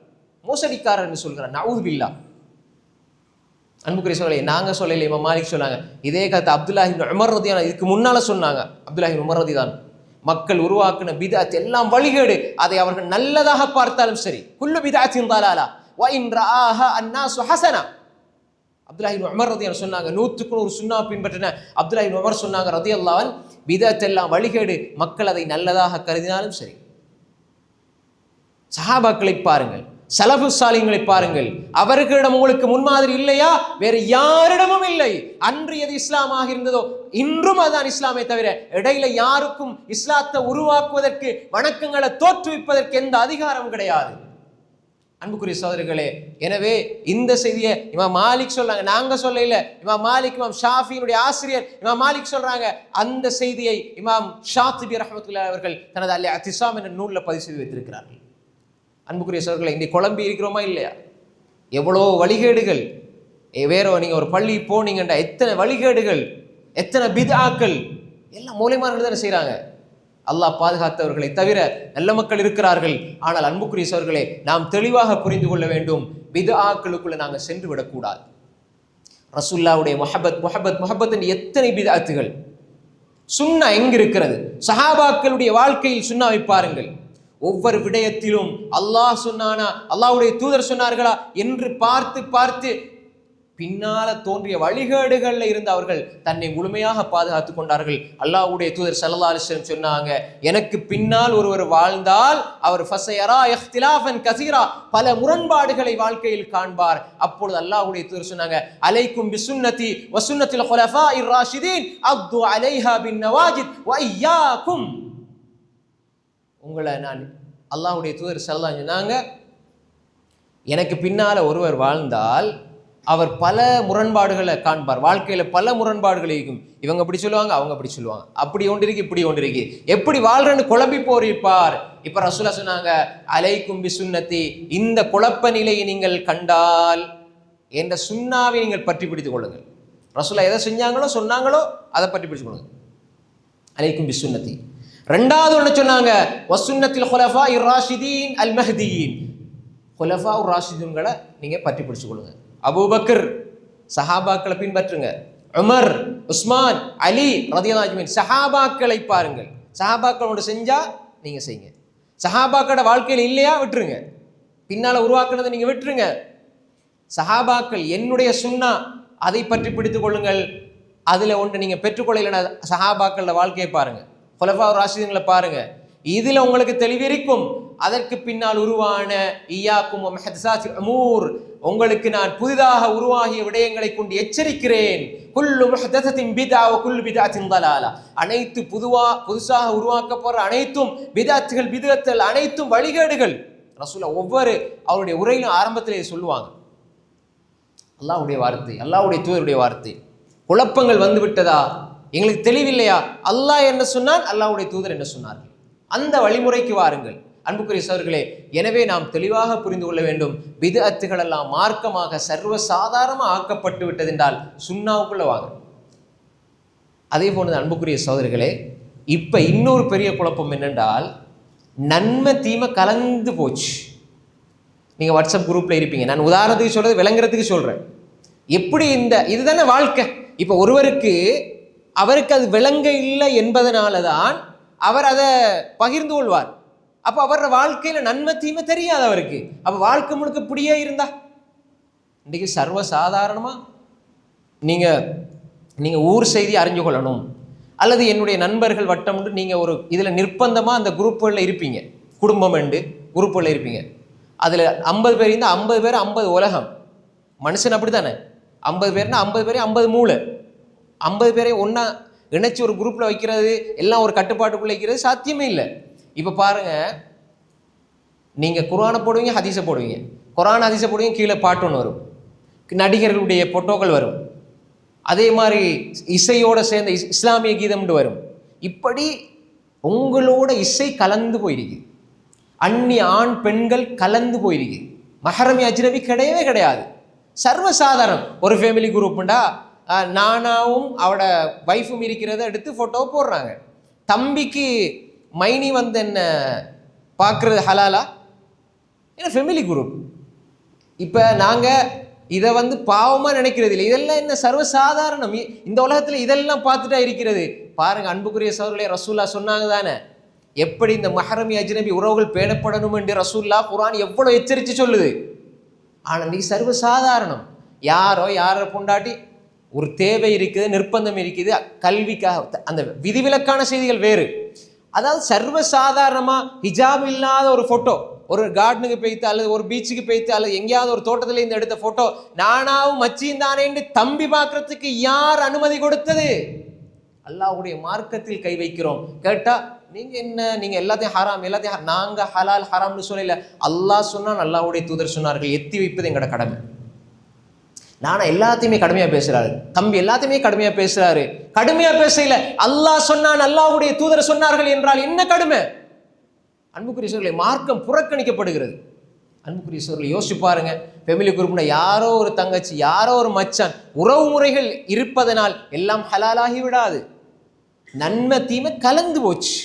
மோசடிக்காரர் என்று சொல்கிறார். நஊது பில்லாஹ். அன்புக்குரிய சகோதரர்களே, நாங்க சொல்லல, இமாம் மாலிக் சொன்னாங்க. இதே கருத்து அப்துல்லாஹ் இப்னு உமர் ரலியல்லாஹு இதுக்கு முன்னால சொன்னாங்க. அப்துல்லாஹ் இப்னு உமர் ரலியல்லாஹு மக்கள் உருவாக்கின பிதஅத் எல்லாம் வழிகேடு, அதை அவர்கள் நல்லதாக பார்த்தாலும் சரி, குல்லு பிதஅத்தின் தலாலா வ இன் ரஆஹா அன்னாசு ஹஸனா. அப்துல்லாஹ் இப்னு உமர் ரலியல்லாஹு சொன்னாங்க, 100க்கு 100 சுன்னா பின்பற்றின அப்துல்லாஹ் இப்னு உமர் சொன்னாங்க ரலியல்லாஹு அன்ஹு, பிதஅத் எல்லாம் வழிகேடு, மக்கள் அதை நல்லதாக கருதினாலும் சரி. சஹாபாக்களை பாருங்கள், சலஃபு சாலிஹ்களை பாருங்கள், அவர்களிடம் உங்களுக்கு முன்மாதிரி இல்லையா? வேறு யாரிடமும் இல்லை. அன்று எது இஸ்லாமாக இருந்ததோ இன்றும் அதுதான் இஸ்லாமை தவிர இடையில யாருக்கும் இஸ்லாத்தை உருவாக்குவதற்கு, வணக்கங்களை தோற்றுவிப்பதற்கு எந்த அதிகாரம் கிடையாது. அன்புக்குரிய சகோதரர்களே, எனவே இந்த செய்தியை இமாம் மாலிக் சொல்றாங்க, நாங்க சொல்ல இல்ல. இமாம் மாலிக் இமாம் ஷாஃபியினுடைய ஆசிரியர் இமாம் மாலிக் சொல்றாங்க. அந்த செய்தியை இமாம் ஷாத்திபி ரஹ்மத்துல்லாஹி அவர்கள் தனது அல் இஅ்திஸாம் என்ற நூலில் பதிவு செய்து வைத்திருக்கிறார்கள். அன்புக்குரிய சகோதரர்களே, இங்கே குழம்பி இருக்கிறோமா இல்லையா? எவ்வளோ வழிகேடுகள். வேற நீங்க ஒரு பள்ளி போனீங்கண்டா எத்தனை வழிகேடுகள், எத்தனை பித்ஆக்கள், எல்லாம் மூலைமார்கள் தானே செய்யறாங்க. அல்லாஹ் பாதுகாத்தவர்களை தவிர நல்ல மக்கள் இருக்கிறார்கள். ஆனால் அன்புக்குரிய சகோதரர்களே, நாம் தெளிவாக புரிந்து கொள்ள வேண்டும், பித்ஆக்களுக்குள்ள நாங்கள் சென்று விடக்கூடாது. ரசூலுல்லாஹ்வுடைய முஹப்பத் என்று எத்தனை பித்ஆத்துகள். சுன்னா எங்க இருக்கிறது? சஹாபாக்களுடைய வாழ்க்கையில் சுன்னாவை பாருங்கள். ஒவ்வொரு விடயத்திலும் அல்லாஹ் சொன்னானா, அல்லாஹ்வுடைய தூதர் சொன்னார்களா என்று பார்த்து பார்த்து பின்னால தோன்றிய வழிகேடுகள்ல இருந்து அவர்கள் தன்னை முழுமையாக பாதுகாத்துக் கொண்டார்கள். அல்லாஹ்வுடைய தூதர் ஸல்லல்லாஹு அலைஹி வஸல்லம் சொன்னாங்க, எனக்கு பின்னால் ஒருவர் வாழ்ந்தால் அவர் ஃபஸயரா இஹ்திலாஃபன் கஸீரா, பல முரண்பாடுகளை வாழ்க்கையில் காண்பார். அப்பொழுது அல்லாஹ்வுடைய தூதர் சொன்னாங்க, அலைக்கும் பிசுன்னதி வ சுன்னத்தில் குலஃபாஇர் ராஷிதீன் அக்து அலைஹா பின் நவாஜித் வ இய்யாக்கும். உங்களை நான், அல்லாஹ்வுடைய தூதர் ஸல்லல்லாஹு அலைஹி வஸல்லம் சொன்னாங்க, எனக்கு பின்னால ஒருவர் வாழ்ந்தால் அவர் பல முரண்பாடுகளை காண்பார். வாழ்க்கையில பல முரண்பாடுகள் இருக்கும். இவங்க அப்படி சொல்லுவாங்க, அவங்க அப்படி சொல்லுவாங்க, அப்படி ஒன்று இருக்கு, இப்படி ஒன்று இருக்கு, எப்படி வாழ்றன்னு குழம்பி போயிருப்பார். இப்ப ரசூலுல்லாஹ் சொன்னாங்க, அலைக்கும் பி சுன்னதி, இந்த குழப்ப நிலையை நீங்கள் கண்டால் என்ற சுன்னாவை நீங்கள் பற்றி பிடித்துக் கொள்ளுங்கள். ரசூலுல்லாஹ் எதை செஞ்சாங்களோ சொன்னாங்களோ அதை பற்றி பிடித்துக் கொள்ளுங்கள். அலைக்கும் பி சுன்னதி. ரெண்டாவது ஒன்று சொன்னாங்க, வசுன்னத்தில் குலஃபாஇர் ராஷிதீன் அல் மஹ்தியீன், குலஃபாஉர் ராஷிதீன்களை நீங்க பற்றி பிடித்துக் கொள்ளுங்க. அபூபக்கர், சஹாபாக்களை பின்பற்றுங்க. உமர், உஸ்மான், அலி ரலியல்லாஹு அன்ஹும், சஹாபாக்களை பாருங்கள். சஹாபாக்களோட செஞ்சா நீங்க செய்யுங்க, சஹாபாக்களோட வாழ்க்கையில் இல்லையா விட்டுருங்க, பின்னால உருவாக்குனதை நீங்க விட்டுருங்க. சஹாபாக்கள் என்னுடைய சுன்னா அதை பற்றி பிடித்துக் கொள்ளுங்கள், அதுல ஒன்று நீங்க பெற்றுக்கொள்ளலைன்னா சஹாபாக்கள வாழ்க்கையை பாருங்க, குலஃபா ராஷிதீன்களை பாருங்க, இதுல உங்களுக்கு தெளிவிருக்கும். அதற்கு பின்னால் உருவான இய்யாக்கும் வ முஹதஸாத்தில் உமூர், உங்களுக்கு நான் புதிதாக உருவாகிய விடயங்களை கொண்டு எச்சரிக்கிறேன். குல்லு முஹதஸத்தின் பித்ஆ வ குல்லு பித்ஆத்தின் ضலாலா, அனைத்து புதுசாக உருவாக்கப்படுற அனைத்தும் பித்அத்துகள், பித்அத்துகள் அனைத்தும் வழிகேடுகள். ரசூலுல்லாஹ் ஒவ்வொரு அவருடைய உரையிலும் ஆரம்பத்திலே சொல்லுவாங்க, அல்லாஹ்வுடைய வார்த்தை, அல்லாஹ்வுடைய தூதருடைய வார்த்தை. குழப்பங்கள் வந்து விட்டதா, எங்களுக்கு தெளிவில்லையா, அல்லாஹ் என்ன சொன்னான், அல்லாஹ்வுடைய தூதர் என்ன சொன்னார்கள், அந்த வழிமுறைக்கு வாருங்கள். அன்புக்குரிய சகோதரர்களே, எனவே நாம் தெளிவாக புரிந்து கொள்ள வேண்டும், பித்அத்துகள் எல்லாம் மார்க்கமாக சர்வசாதாரணமாக ஆக்கப்பட்டு விட்டது என்றால் சுன்னாவுக்குள்ள வாங்க. அதே போன்று அன்புக்குரிய சகோதரர்களே, இப்ப இன்னொரு பெரிய குழப்பம் என்னென்றால், நன்மை தீமை கலந்து போச்சு. நீங்க வாட்ஸ்அப் குரூப்ல இருப்பீங்க, நான் உதாரணத்துக்கு சொல்றது விளங்குறதுக்கு சொல்றேன். எப்படி இதுதானே வாழ்க்கை. இப்ப ஒருவருக்கு அவருக்கு அது விளங்க இல்லை என்பதனால தான் அவர் அதை பகிர்ந்து கொள்வார். அப்ப அவரோட வாழ்க்கையில நன்மை தீமை தெரியாது அவருக்கு. அப்ப வாழ்க்கை முழுக்க இப்படியே இருந்தா, இன்னைக்கு சர்வசாதாரணமா நீங்க ஊர் செய்தி அறிஞ்சு கொள்ளணும், அல்லது என்னுடைய நண்பர்கள் வட்டம் நீங்க ஒரு இதுல நிர்பந்தமா அந்த குரூப்புகளில் இருப்பீங்க, குடும்பம் என்று குரூப்புகளில் இருப்பீங்க. அதுல 50 பேர் இருந்தால் 50 பேர் 50 உலகம். மனுஷன் அப்படித்தானே, 50 பேர்னா 50 பேரே 50 மூளை. 50 பேரை ஒன்னா இணைச்சு ஒரு குரூப்ல வைக்கிறது, எல்லாம் ஒரு கட்டுப்பாட்டுக்குள்ள வைக்கிறது சாத்தியமே இல்லை. இப்ப பாருங்க, நீங்க குர்ஆனை போடுவீங்க, ஹதீஸை போடுவீங்க, குர்ஆன் ஹதீஸை போடுவீங்க, கீழே பாட்டு ஒன்று வரும், நடிகர்களுடைய போட்டோக்கள் வரும், அதே மாதிரி இசையோட சேர்ந்த இஸ்லாமிய கீதம் வரும். இப்படி உங்களோட இசை கலந்து போயிருக்கு, அந்நிய ஆண் பெண்கள் கலந்து போயிருக்கு, மஹரமி அஜ்னபி கிடையவே கிடையாது. சர்வசாதாரணம் ஒரு ஃபேமிலி குரூப்ண்டா நானாவும் அவட வைஃபும் இருக்கிறத எடுத்து போட்டோ போடுறாங்க. தம்பிக்கு மைனி வந்து என்ன பார்க்கறது ஹலாலா, ஏன்னா ஃபேமிலி குரூப். இப்போ நாங்கள் இதை வந்து பாவமாக நினைக்கிறது இல்லை, இதெல்லாம் என்ன சர்வசாதாரணம். இந்த உலகத்தில் இதெல்லாம் பார்த்துட்டா இருக்கிறது. பாருங்க அன்புக்குரிய சகோதரர்களே, ரசூல்லா சொன்னாங்க தானே, எப்படி இந்த மஹரமி அஜ்னபி உறவுகள் பேணப்படணும் என்று ரசூல்லா குர்ஆன் எவ்வளோ எச்சரித்து சொல்லுது. ஆனால் நீ சர்வசாதாரணம், யாரை பொண்டாட்டி ஒரு தேவை இருக்குது, நிர்பந்தம் இருக்குது, கல்விக்காக, அந்த விதிவிலக்கான செய்திகள் வேறு. அதாவது சர்வசாதாரணமா ஹிஜாப் இல்லாத ஒரு போட்டோ, ஒரு கார்டனுக்கு போய்த்து அல்லது ஒரு பீச்சுக்கு போய்த்து அல்லது எங்கேயாவது ஒரு தோட்டத்துல இருந்து எடுத்த போட்டோ நானாவும் மச்சியும் தானே தம்பி பார்க்கறதுக்கு யார் அனுமதி கொடுத்தது? அல்லாஹ்வுடைய மார்க்கத்தில் கை வைக்கிறோம். கேட்டா நீங்க என்ன, நீங்க எல்லாத்தையும் ஹராம், எல்லாத்தையும் நாங்க ஹலால் ஹராம்னு சொல்லல, அல்லாஹ் சொன்னான், அல்லாஹ்வுடைய தூதர் சொன்னார்கள், எத்தி வைப்பது எங்களோட கடமை. நானா எல்லாத்தையுமே கடுமையா பேசுறாரு, தம்பி எல்லாத்தையுமே கடுமையா பேசுறாரு, கடுமையா பேசல, அல்லாஹ் சொன்னான், அல்லாஹ்வுடைய தூதர் சொன்னார்கள் என்றால் என்ன கடுமை? அன்புக்குரிய சகோதரர்களே, மார்க்கம் புறக்கணிக்கப்படுகிறது. அன்புக்குரிய சகோதரர்களே, யோசிச்சு பாருங்க, ஃபேமிலி குரூப்ல யாரோ ஒரு தங்கச்சி, யாரோ ஒரு மச்சான், உறவு முறைகள் இருப்பதனால் எல்லாம் ஹலாலாகி விடாது, நன்மை தீமை கலந்து போச்சு.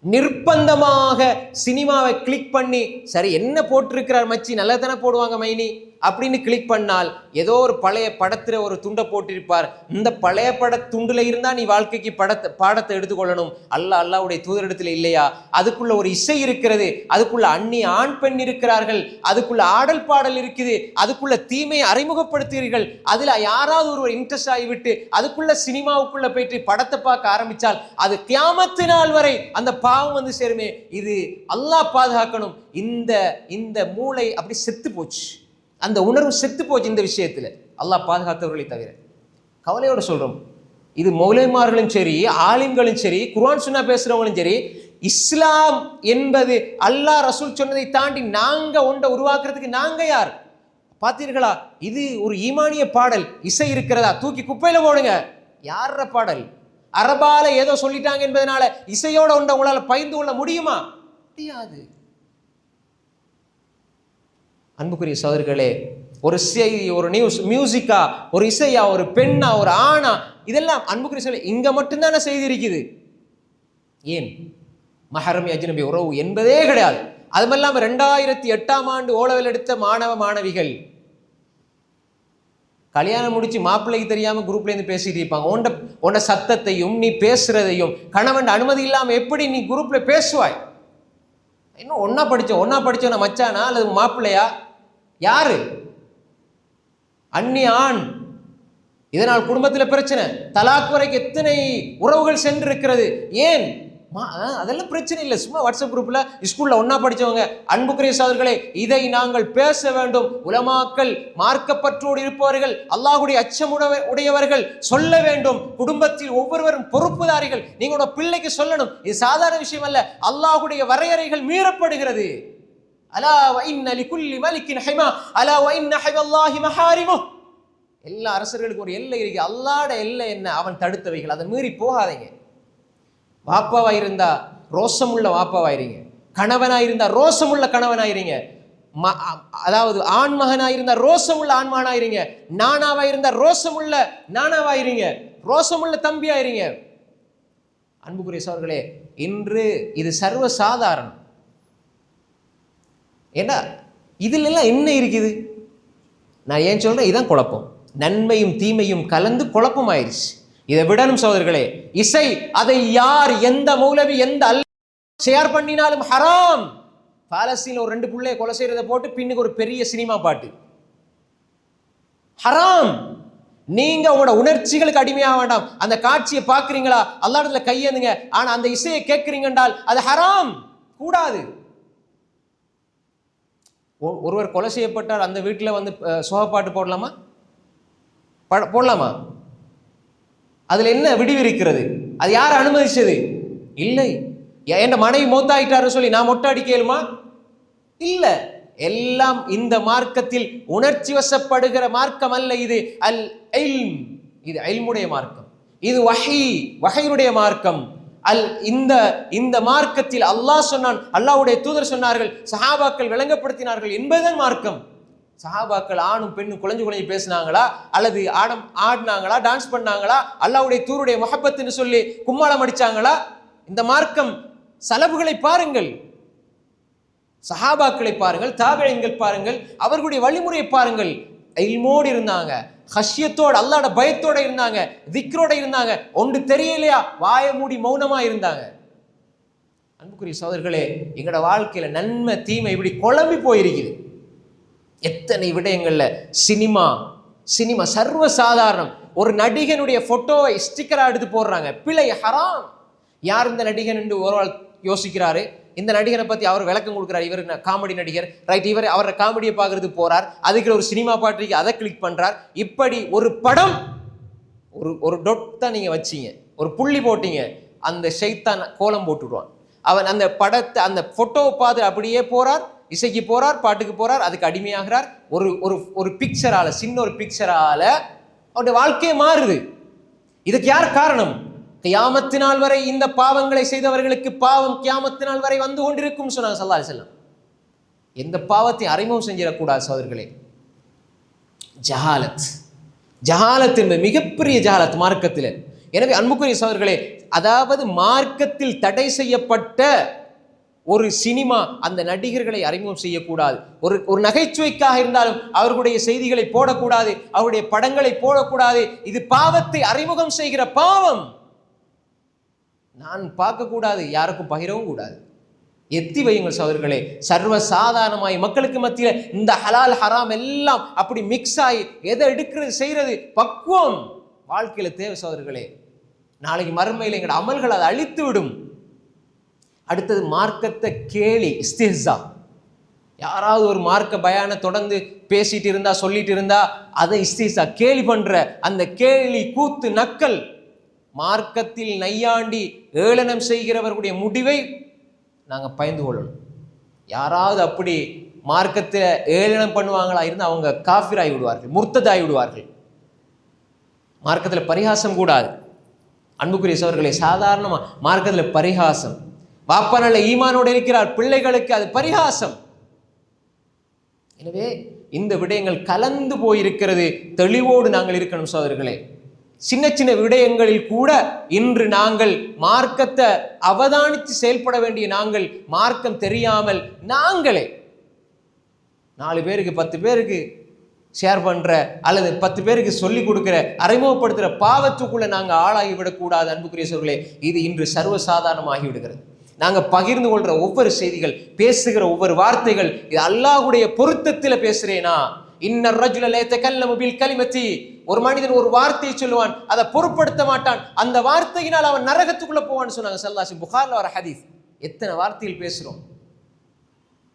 நிர்பந்தமாக சினிமாவை கிளிக் பண்ணி, சரி என்ன போட்டிருக்கிறார் மச்சி, நல்லா தானே போடுவாங்க மைனி அப்படின்னு கிளிக் பண்ணால் ஏதோ ஒரு பழைய படத்துல ஒரு துண்டை போட்டிருப்பார். இந்த பழைய பட துண்டுல இருந்தா நீ வாழ்க்கைக்கு பாடத்தை எடுத்துக்கொள்ளணும். அல்லாஹ்வுடைய தூதரிடத்துல இல்லையா? அதுக்குள்ள ஒரு இசை இருக்கிறது, அதுக்குள்ள அந்நிய ஆண் பெண் இருக்கிறார்கள், அதுக்குள்ள ஆடல் பாடல் இருக்குது, அதுக்குள்ள தீமையை அறிமுகப்படுத்துகிறீர்கள், அதுல யாராவது ஒருவர் இன்ட்ரெஸ்ட் ஆகிவிட்டு அதுக்குள்ள சினிமாவுக்குள்ள போயிட்டு படத்தை பார்க்க ஆரம்பிச்சால் அது கியாமத்து நாள் வரை அந்த பாவம் வந்து சேருமே. இது அல்லாஹ் பாதுகாக்கணும். இந்த மூளை அப்படி செத்து போச்சு, அந்த உணர்வு செத்து போச்சு இந்த விஷயத்துல, அல்லாஹ் பாதுகாத்தவர்களை தவிர. கவலையோட சொல்றோம், இது மௌலைமார்களும் சரி, ஆலிம்களும் சரி, குர்ஆன் சுன்னா பேசுறவங்களும் சரி, இஸ்லாம் என்பது அல்லாஹ் ரசூல் சொன்னதை தாண்டி நாங்க ஒன்றை உருவாக்குறதுக்கு நாங்க யார்? பார்த்தீர்களா, இது ஒரு ஈமானிய பாடல், இசை இருக்கிறதா, தூக்கி குப்பையில போடுங்க. யார பாடல்? அரபால ஏதோ சொல்லிட்டாங்க என்பதனால இசையோட ஒன்றை உங்களால பகிர்ந்து கொள்ள முடியுமா? முடியாது. அன்புக்குரிய சகோதரர்களே, ஒரு செய்தி, ஒரு நியூஸ், மியூசிக்கா, ஒரு இசையா, ஒரு பெண்ணா, ஒரு ஆணா, இதெல்லாம் அன்புக்குரிய சகோதரர்களே இங்க மட்டும்தானே செய்தி இருக்குது. ஏன் மஹரமி அஜ்னபி உறவு என்பதே கிடையாது. அதுமெல்லாம் 2008ஆம் ஆண்டு ஓலவில் எடுத்த மாணவ மாணவிகள் கல்யாணம் முடிச்சு மாப்பிள்ளைக்கு தெரியாம குரூப்ல இருந்து பேசிட்டு இருப்பாங்க. உன்ன சத்தத்தையும் நீ பேசுறதையும் கணவன் அனுமதி இல்லாம எப்படி நீ குரூப்ல பேசுவாய்? இன்னும் ஒன்னா படிச்சவன மச்சானா அல்லது மாப்பிள்ளையா? யாரு? அந்நிய ஆண். இதனால் குடும்பத்தில் பிரச்சனை, தலாக் வரைக்கும் எத்தனை உறவுகள் சென்றிருக்கிறது. ஏன்? அதெல்லாம் பிரச்சனை இல்லை. சும்மா வாட்ஸ்அப் குரூப்ல ஸ்கூல்ல ஒன்னா படிச்சவங்க. அன்புக்குரிய சகோதரர்களே, இதை நாங்கள் பேச வேண்டும். உலமாக்கள், மார்க்கப்பற்றோடு இருப்பவர்கள், அல்லாஹ்வுடைய அச்சம் உடையவர்கள் சொல்ல வேண்டும். குடும்பத்தில் ஒவ்வொருவரும் பொறுப்புதாரிகள். நீங்களோட பிள்ளைக்கு சொல்லணும், இது சாதாரண விஷயம் அல்ல. அல்லாஹ்வுடைய வரையறைகள் மீறப்படுகிறது. அலா வ இன்ன லிகுல்லி மலிக்கின் ஹிமா அலா வ இன்ன ஹிமல்லாஹி மஹாரிமு. எல்லா அரசர்களுக்கும் ஒரு எல்லை இருக்கு. அல்லாஹ்வுட எல்லை என்ன? அவன் தடுத்தவைகள். அதை மீறி போகாதீங்க. வாப்பாவா இருந்தா ரோசமுள்ள வாப்பாவாயிருங்க, கணவனாயிருந்தா ரோசமுள்ள கணவனாயிருங்க, அதாவது ஆண்மகனாயிருந்தா ரோசமுள்ள ஆண்மகனாயிருங்க, நானாவாயிருந்தா ரோசமுள்ள நானாவாயிருங்க, ரோசமுள்ள தம்பியாயிருங்க. அன்புக்குரிய சகோதரர்களே, இன்று இது சர்வ சாதாரணம். ஏன்னா இதுல எல்லாம் என்ன இருக்குது? நான் ஏன் சொல்றேன், இதுதான் குழப்பம். நன்மையும் தீமையும் கலந்து குழப்பம் ஆயிடுச்சு. இதை விடணும் சகோதரர்களே. இசை, அதை யார், எந்த மௌலவி, எந்த ஷேர் பண்ணினாலும் ஹராம். பாலஸ்தீன்ல ஒரு 2 பிள்ளைய கொலை செய்யறதை போட்டு பின்னுக்கு ஒரு பெரிய சினிமா பாட்டு, ஹராம். நீங்க உங்களோட உணர்ச்சிகளுக்கு அடிமையாக வேண்டாம். அந்த காட்சியை பாக்குறீங்களா, அல்லாஹ்வுல கையேந்துங்க. ஆனா அந்த இசையை கேட்கிறீங்க என்றால் அது ஹராம், கூடாது. ஒருவர் கொலை செய்யப்பட்டால் அந்த வீட்டில் வந்து சோகப்பாட்டு போடலாமா? போடலாமா? அதுல என்ன விடிவு இருக்கிறது? அது யார் அனுமதிச்சது? இல்லை. என் மனைவி மௌத்தாயிட்டாரு சொல்லி நான் மொட்டை அடிக்கலுமா? இல்ல. எல்லாம் இந்த மார்க்கத்தில் உணர்ச்சி வசப்படுகிற மார்க்கம் அல்ல. இது அல் இல்ம், இது இல்முடைய மார்க்கம். இது வஹீனுடைய மார்க்கம். இந்த மார்க்கத்தில் அல்லாஹ் சொன்னான், அல்லாஹ்வுடைய தூதர் சொன்னார்கள், சஹாபாக்கள் விளங்கப்படுத்தினார்கள் என்பதுதான் மார்க்கம். சஹாபாக்கள் ஆணும் பெண்ணும் குழஞ்சு பேசினாங்களா, அல்லது ஆடினாங்களா, டான்ஸ் பண்ணாங்களா, அல்லாஹ்வுடைய தூருடைய முஹப்பத்துன்னு சொல்லி கும்மாளம் அடிச்சாங்களா? இந்த மார்க்கம். சலபுகளை பாருங்கள், சஹாபாக்களை பாருங்கள், தாபிஈன்கள் பாருங்கள், அவர்களுடைய வழிமுறையை பாருங்கள். இல்மோடு இருந்தாங்க, ஹஷ்யத்தோடு, அல்லாஹ்வோட பயத்தோட இருந்தாங்க, திக்ரோட இருந்தாங்க. ஒன்று தெரியலையா, வாய மூடி மௌனமா இருந்தாங்க. அன்புக்குரிய சகோதரர்களே, எங்களோட வாழ்க்கையில நன்மை தீமை இப்படி குழம்பி போயிருக்குது. எத்தனை விடயங்கள்ல சினிமா சர்வ சாதாரணம். ஒரு நடிகனுடைய போட்டோவை ஸ்டிக்கரா எடுத்து போடுறாங்க, பிழை, ஹராம். யார் இந்த நடிகன் என்று ஒரு ஆள் யோசிக்கிறாரு. இந்த நடிகனை பத்தி அவர் விளக்கம் கொடுக்கிறார். இவர் காமெடி நடிகர், ரைட். இவர் அவரை காமெடியை பார்க்கறது போறார், அதுக்கு ஒரு சினிமா பாட்டுக்கு அதை கிளிக் பண்றார். இப்படி ஒரு படம், ஒரு டொட் தான் நீங்க வச்சீங்க, ஒரு புள்ளி போட்டீங்க, அந்த ஷைத்தான் கோலம் போட்டுடுவான். அவன் அந்த படத்தை, அந்த போட்டோவை பார்த்து அப்படியே போறார், இசைக்கு போறார், பாட்டுக்கு போறார், அதுக்கு அடிமையாகிறார். ஒரு பிக்சரால, சின்ன ஒரு பிக்சரால அவருடைய வாழ்க்கையே மாறுது. இதுக்கு யார் காரணம்? கியாமத்து நாள் வரை இந்த பாவங்களை செய்தவர்களுக்கு பாவம் கியாமத்து நாள் வரை வந்து கொண்டிருக்கும் சொன்னாங்க ஸல்லல்லாஹு அலைஹி வஸல்லம். எந்த பாவத்தை அறிமுகம் செஞ்சிடக்கூடாது சகோதரர்களே. ஜஹாலத் என்பது மிகப்பெரிய ஜஹாலத் மார்க்கத்தில். எனவே அன்புக்குரிய சகோதரர்களே, அதாவது மார்க்கத்தில் தடை செய்யப்பட்ட ஒரு சினிமா, அந்த நடிகர்களை அறிமுகம் செய்யக்கூடாது. ஒரு நகைச்சுவைக்காக இருந்தாலும் அவர்களுடைய செய்திகளை போடக்கூடாது, அவருடைய படங்களை போடக்கூடாது. இது பாவத்தை அறிமுகம் செய்கிற பாவம். நான் பார்க்கக்கூடாது, யாருக்கும் பகிரவும் கூடாது. எத்தி வையுங்கள் சகோதரர்களே. சர்வ சாதாரணமாய் மக்களுக்கு மத்தியில் இந்த ஹலால் ஹராம் எல்லாம் அப்படி மிக்ஸ் ஆகி எதை எடுக்கிறது செய்யறது பக்குவம் வாழ்க்கையில தேவை சகோதரர்களே. நாளைக்கு மறுமையில் எங்களோட அமல்கள் அதை அழித்து விடும். அடுத்தது மார்க்கத்தை கேலி, இஸ்திஹ்ஸா. யாராவது ஒரு மார்க்க பயான தொடர்ந்து பேசிட்டு இருந்தா, சொல்லிட்டு இருந்தா, அதை இஸ்திஹ்ஸா, கேலி பண்ற அந்த கேலி, கூத்து, நக்கல். மார்க்கத்தில் நையாண்டி ஏளனம் செய்கிறவர்களுடைய முடிவை நாங்க பயந்து கொள்ளணும். யாராவது அப்படி மார்க்கத்தில் ஏளனம் பண்ணுவாங்களா இருந்தால் அவங்க காஃபிர் ஆகி விடுவார்கள், முர்த்தத் ஆகி விடுவார்கள். மார்க்கத்தில் பரிகாசம் கூடாது. அன்புக்குரிய சகோதரர்களே, சாதாரணமா மார்க்கத்தில் பரிகாசம். வாப்பா நல்ல ஈமானோடு இருக்கிறார், பிள்ளைகளுக்கு அது பரிகாசம். எனவே இந்த விடயங்கள் கலந்து போயிருக்கிறது. தெளிவோடு நாங்கள் இருக்கணும் சகோதரர்களே. சின்ன சின்ன விடயங்களில் கூட இன்று நாங்கள் மார்க்கத்தை அவதானித்து செயல்பட வேண்டிய நாங்கள், மார்க்கம் தெரியாமல் நாங்களே 4 பேருக்கு 10 பேருக்கு ஷேர் பண்ற அல்லது 10 பேருக்கு சொல்லி கொடுக்கிற, அறிமுகப்படுத்துகிற பாவத்துக்குள்ள நாங்கள் ஆளாகிவிடக்கூடாது. அன்புக்குரிய சகோதரர்களே, இது இன்று சர்வசாதாரணமாகி விடுகிறது. நாங்கள் பகிர்ந்து கொள்கிற ஒவ்வொரு செய்திகள், பேசுகிற ஒவ்வொரு வார்த்தைகள், இது அல்லாஹ்வுடைய பொருத்தத்தில் பேசுகிறேனா, இன்னர் ரஜுல லா யதகல்லமு பில் கலிமத்தி, ஒரு மனிதன் ஒரு வார்த்தையை சொல்லுவான், அதை பொருட்படுத்த மாட்டான், அந்த வார்த்தையினால் அவன் நரகத்துக்குள்ள போவான்னு சொன்னாங்க ஸல்லல்லாஹு அலைஹி வஸல்லம். புகாரில் வர ஹதீஸ். எத்தனை வார்த்தையில் பேசுறோம்.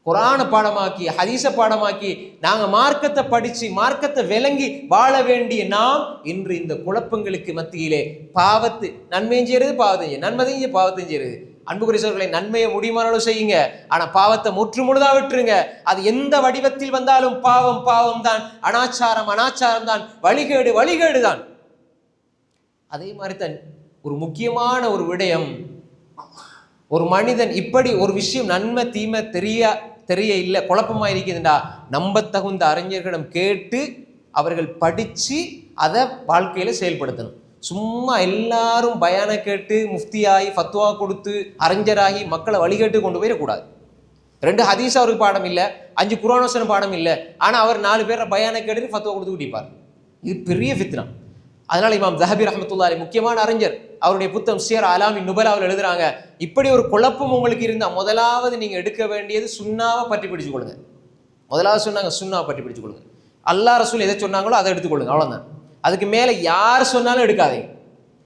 குர்ஆனை பாடமாக்கி ஹதீஸை பாடமாக்கி நாங்க மார்க்கத்தை படிச்சு மார்க்கத்தை விளங்கி வாழ வேண்டிய நாம் இன்று இந்த குழப்பங்களுக்கு மத்தியிலே பாவத்து நன்மையும் செய்யறது, பாவத்தையும் நன்மையும் பாவத்தையும் செய்யறது. அன்புக்குரியவர்களை, நன்மையை முடியுமானாலும் செய்யுங்க, ஆனா பாவத்தை முற்று முழுதா விட்டுருங்க. அது எந்த வடிவத்தில் வந்தாலும் பாவம் பாவம் தான், அனாச்சாரம் அனாச்சாரம் தான், வழிகேடு வழிகேடு தான். அதே மாதிரி தான் ஒரு முக்கியமான ஒரு விடயம், ஒரு மனிதன் இப்படி ஒரு விஷயம் நன்மை தீமை தெரிய இல்லை, குழப்பமா இருக்குதுண்டா, நம்ப தகுந்த அறிஞர்களிடம் கேட்டு அவர்கள் படிச்சு அதை வாழ்க்கையில செயல்படுத்தணும். சும்மா எல்லாரும் பயான கேட்டு முஃப்தியாகி ஃபத்வா கொடுத்து அறிஞராகி மக்களை வழிகேட்டு கொண்டு போயிடக்கூடாது. 2 ஹதீஸ் அவருக்கு பாடம் இல்லை, 5 குர்ஆன் வசனம் பாடம் இல்லை, ஆனா அவர் 4 பேரை பயான கேட்டு ஃபத்வா கொடுத்து குடிப்பார். இது பெரிய ஃபித்னா. அதனால இமாம் ஸஹபி ரஹ்மத்துல்லாஹி அலைஹி முக்கியமான அறிஞர், அவருடைய புத்தகம் சியர் அலாமின் நுபலாவில் எழுதுறாங்க, இப்படி ஒரு குழப்பம் உங்களுக்கு இருந்தால் முதலாவது நீங்க எடுக்க வேண்டியது சுன்னாவை பற்றி பிடிச்சு கொள்ளுங்க. முதலாவது சொன்னாங்க சுன்னாவை பற்றி பிடிச்சு கொள்ளுங்க. அல்லாஹ் ரசூல் எதை சொன்னாங்களோ அதை எடுத்துக்கொள்ளுங்க, அவ்வளவுதான். அதுக்கு மேல யார் சொன்னாலும் எடுக்காதீங்க.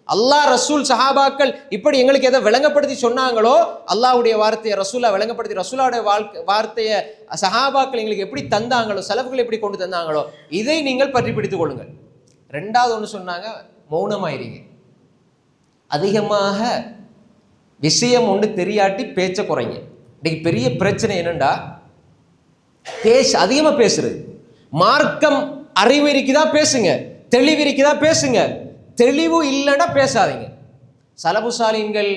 அல்லாஹ் ரசூல் சஹாபாக்கள் இப்படி எங்களுக்கு எதை விளங்கப்படுத்தி சொன்னாங்களோ, அல்லாஹ்வுடைய வார்த்தையை ரசூலா விளங்கப்படுத்தி ரசூலாவுடைய வார்த்தையை சஹாபாக்கள் எங்களுக்கு எப்படி தந்தாங்களோ, சலஃப்கள் எப்படி கொண்டு தந்தாங்களோ, இதை நீங்கள் பற்றி பிடித்துக் கொள்ளுங்கள். 2வது ஒன்று சொன்னாங்க, மௌனமாயிருங்க. அதிகமாக விஷயம் ஒன்று தெரியாட்டி பேச்ச குறைங்க. இன்னைக்கு பெரிய பிரச்சனை என்னண்டா, அதிகமா பேசுறது. மார்க்கம் அறிவு இருக்குதா பேசுங்க, தெளிவு இருக்குதா பேசுங்க, தெளிவு இல்லைன்னா பேசாதீங்க. சலபு சாலின்கள்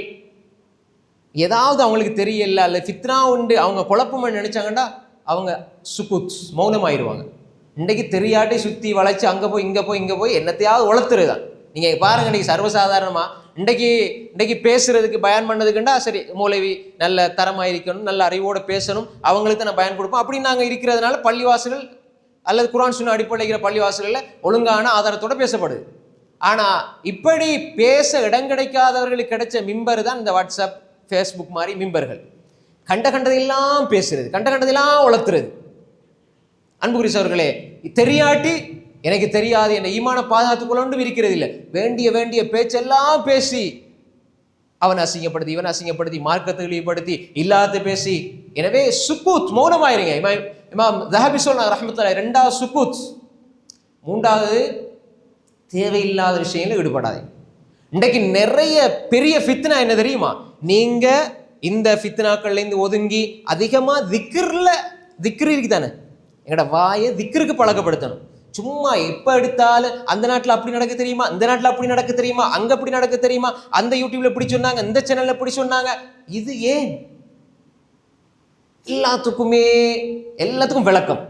ஏதாவது அவங்களுக்கு தெரியல அல்ல ஃபித்னா உண்டு அவங்க குழப்பமா நினைச்சாங்கன்னா அவங்க சுகுத் மௌனமாயிருவாங்க. இன்றைக்கு தெரியாட்டி சுற்றி வளைச்சு அங்கே போய் இங்கே போய் என்னத்தையாவது உளத்துருதான். நீங்கள் பாருங்க, இன்றைக்கி சர்வசாதாரணமாக இன்றைக்கி பேசுறதுக்கு பயன் பண்ணதுக்குண்டா சரி மௌலவி நல்ல தரமாக இருக்கணும், நல்ல அறிவோடு பேசணும், அவங்களுக்கு தான் நான் பயன் கொடுப்போம் அப்படின்னு நாங்கள் இருக்கிறதுனால பள்ளிவாசல்கள் அல்லது குர்ஆன் சுன்னா அடிப்படையில் பள்ளிவாசல்களில் ஒழுங்கான ஆதாரத்தோடு பேசப்படுது. ஆனால் இப்படி பேச இடம் கிடைக்காதவர்களுக்கு கிடைச்ச மிம்பர் தான் இந்த வாட்ஸ்அப் ஃபேஸ்புக் மாதிரி மிம்பர்கள். கண்டதெல்லாம் பேசுறது, கண்டதெல்லாம் உளத்துறது. அன்புக்குரியவர்களே, தெரியாட்டி எனக்கு தெரியாது என்ற ஈமான பாதுகாத்துக்கொண்டு இருக்கிறது இல்லை. வேண்டிய பேச்செல்லாம் பேசி அவன் அசிங்கப்படுத்தி இவன் அசிங்கப்படுத்தி மார்க்கத்தை இழிவுபடுத்தி இல்லாத பேசி, எனவே சுக்கூத் மௌனமாயிருங்க. இமாம் ஸஹபி சொன்னாங்க ரஹ்மத்துல்லாஹி. 2வது சுக்கூத். 3வது தேவையில்லாத விஷயங்களில் ஈடுபடாதே. இன்றைக்கு நிறைய பெரிய ஃபித்னா என்ன தெரியுமா, நீங்க இந்த ஃபித்னாக்கள்லேருந்து ஒதுங்கி அதிகமாக திக்ர் இருக்குதானே, எங்களோட வாயை திக்ருக்கு பழக்கப்படுத்தணும். சும்மா எப்போ எடுத்தாலும் அந்த நாட்டில் அப்படி நடக்க தெரியுமா, இந்த நாட்டில் அப்படி நடக்க தெரியுமா, அங்கே அப்படி நடக்க தெரியுமா, அந்த யூடியூப்ல இப்படி சொன்னாங்க, இந்த சேனல்ல இப்படி சொன்னாங்க. இது ஏன்? எல்லாத்துக்கும் விளக்கம்,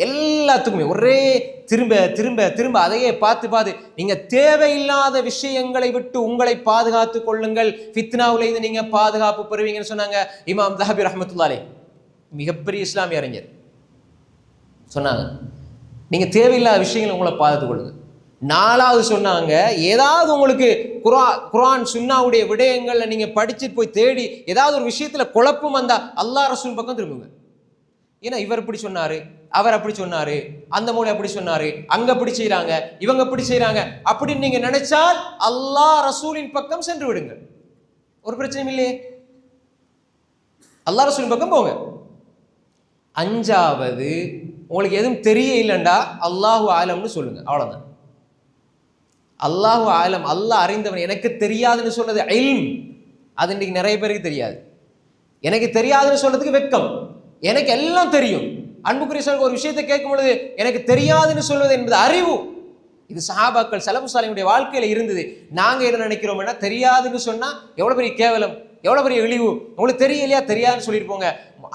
எல்லாத்துக்குமே ஒரே திரும்ப திரும்ப திரும்ப அதையே பார்த்து நீங்க தேவையில்லாத விஷயங்களை விட்டு உங்களை பாதுகாத்து கொள்ளுங்கள், ஃபித்னாவுல இருந்து நீங்க பாதுகாப்பு பெறுவீங்கன்னு சொன்னாங்க இமாம் ஸஹபி ரஹ்மத்துல்லாஹி அலைஹி. மிகப்பெரிய இஸ்லாமிய அறிஞர் சொன்னாங்க, நீங்க தேவையில்லாத விஷயங்களை உங்களை பாதுகாத்து கொள்ளுங்க. 4வது சொன்னாங்க, ஏதாவது உங்களுக்கு குர்ஆன் சுன்னாவுடைய விடயங்கள்ல நீங்க படிச்சுட்டு போய் தேடி ஏதாவது ஒரு விஷயத்துல குழப்பம் வந்தா அல்லாஹ் ரசூல் பக்கம் திரும்புங்க. ஏன்னா இவர் இப்படி சொன்னாரு, அவர் அப்படி சொன்னாரு, அந்த மூலை அப்படி சொன்னாரு, அங்க அப்படி செய்யறாங்க, இவங்க அப்படி செய்யறாங்க அப்படின்னு நீங்க நினைச்சால் அல்லாஹ் ரசூலின் பக்கம் சென்று விடுங்க, ஒரு பிரச்சனையும் இல்லையே, அல்லாஹ் ரசூலின் பக்கம் போங்க. 5வது, உங்களுக்கு எதுவும் தெரிய இல்லைண்டா அல்லாஹு ஆலம்னு சொல்லுங்க, அவ்வளவுதான். அல்லாஹு ஆலம், அல்லாஹ் அறிந்தவன். எனக்கு தெரியாதுன்னு சொல்றது இல்ம், அது இன்னைக்கு நிறைய பேருக்கு தெரியாது. எனக்கு தெரியாதுன்னு சொல்றதுக்கு வெட்கம், எனக்கு எல்லாம் தெரியும். அன்புக்குரியவர்கள், ஒரு விஷயத்தை கேட்கும் பொழுது எனக்கு தெரியாதுன்னு சொல்வது என்பது அறிவு. இது சஹாபாக்கள் ஸலஃபு ஸாலிஹுடைய வாழ்க்கையில இருந்தது. நாங்க என்ன நினைக்கிறோம்னா, தெரியாதுன்னு சொன்னா எவ்வளவு பெரிய கேவலம், எவ்வளவு பெரிய இழிவு, உங்களுக்கு தெரியலையா தெரியாதுன்னு சொல்லியிருப்போங்க.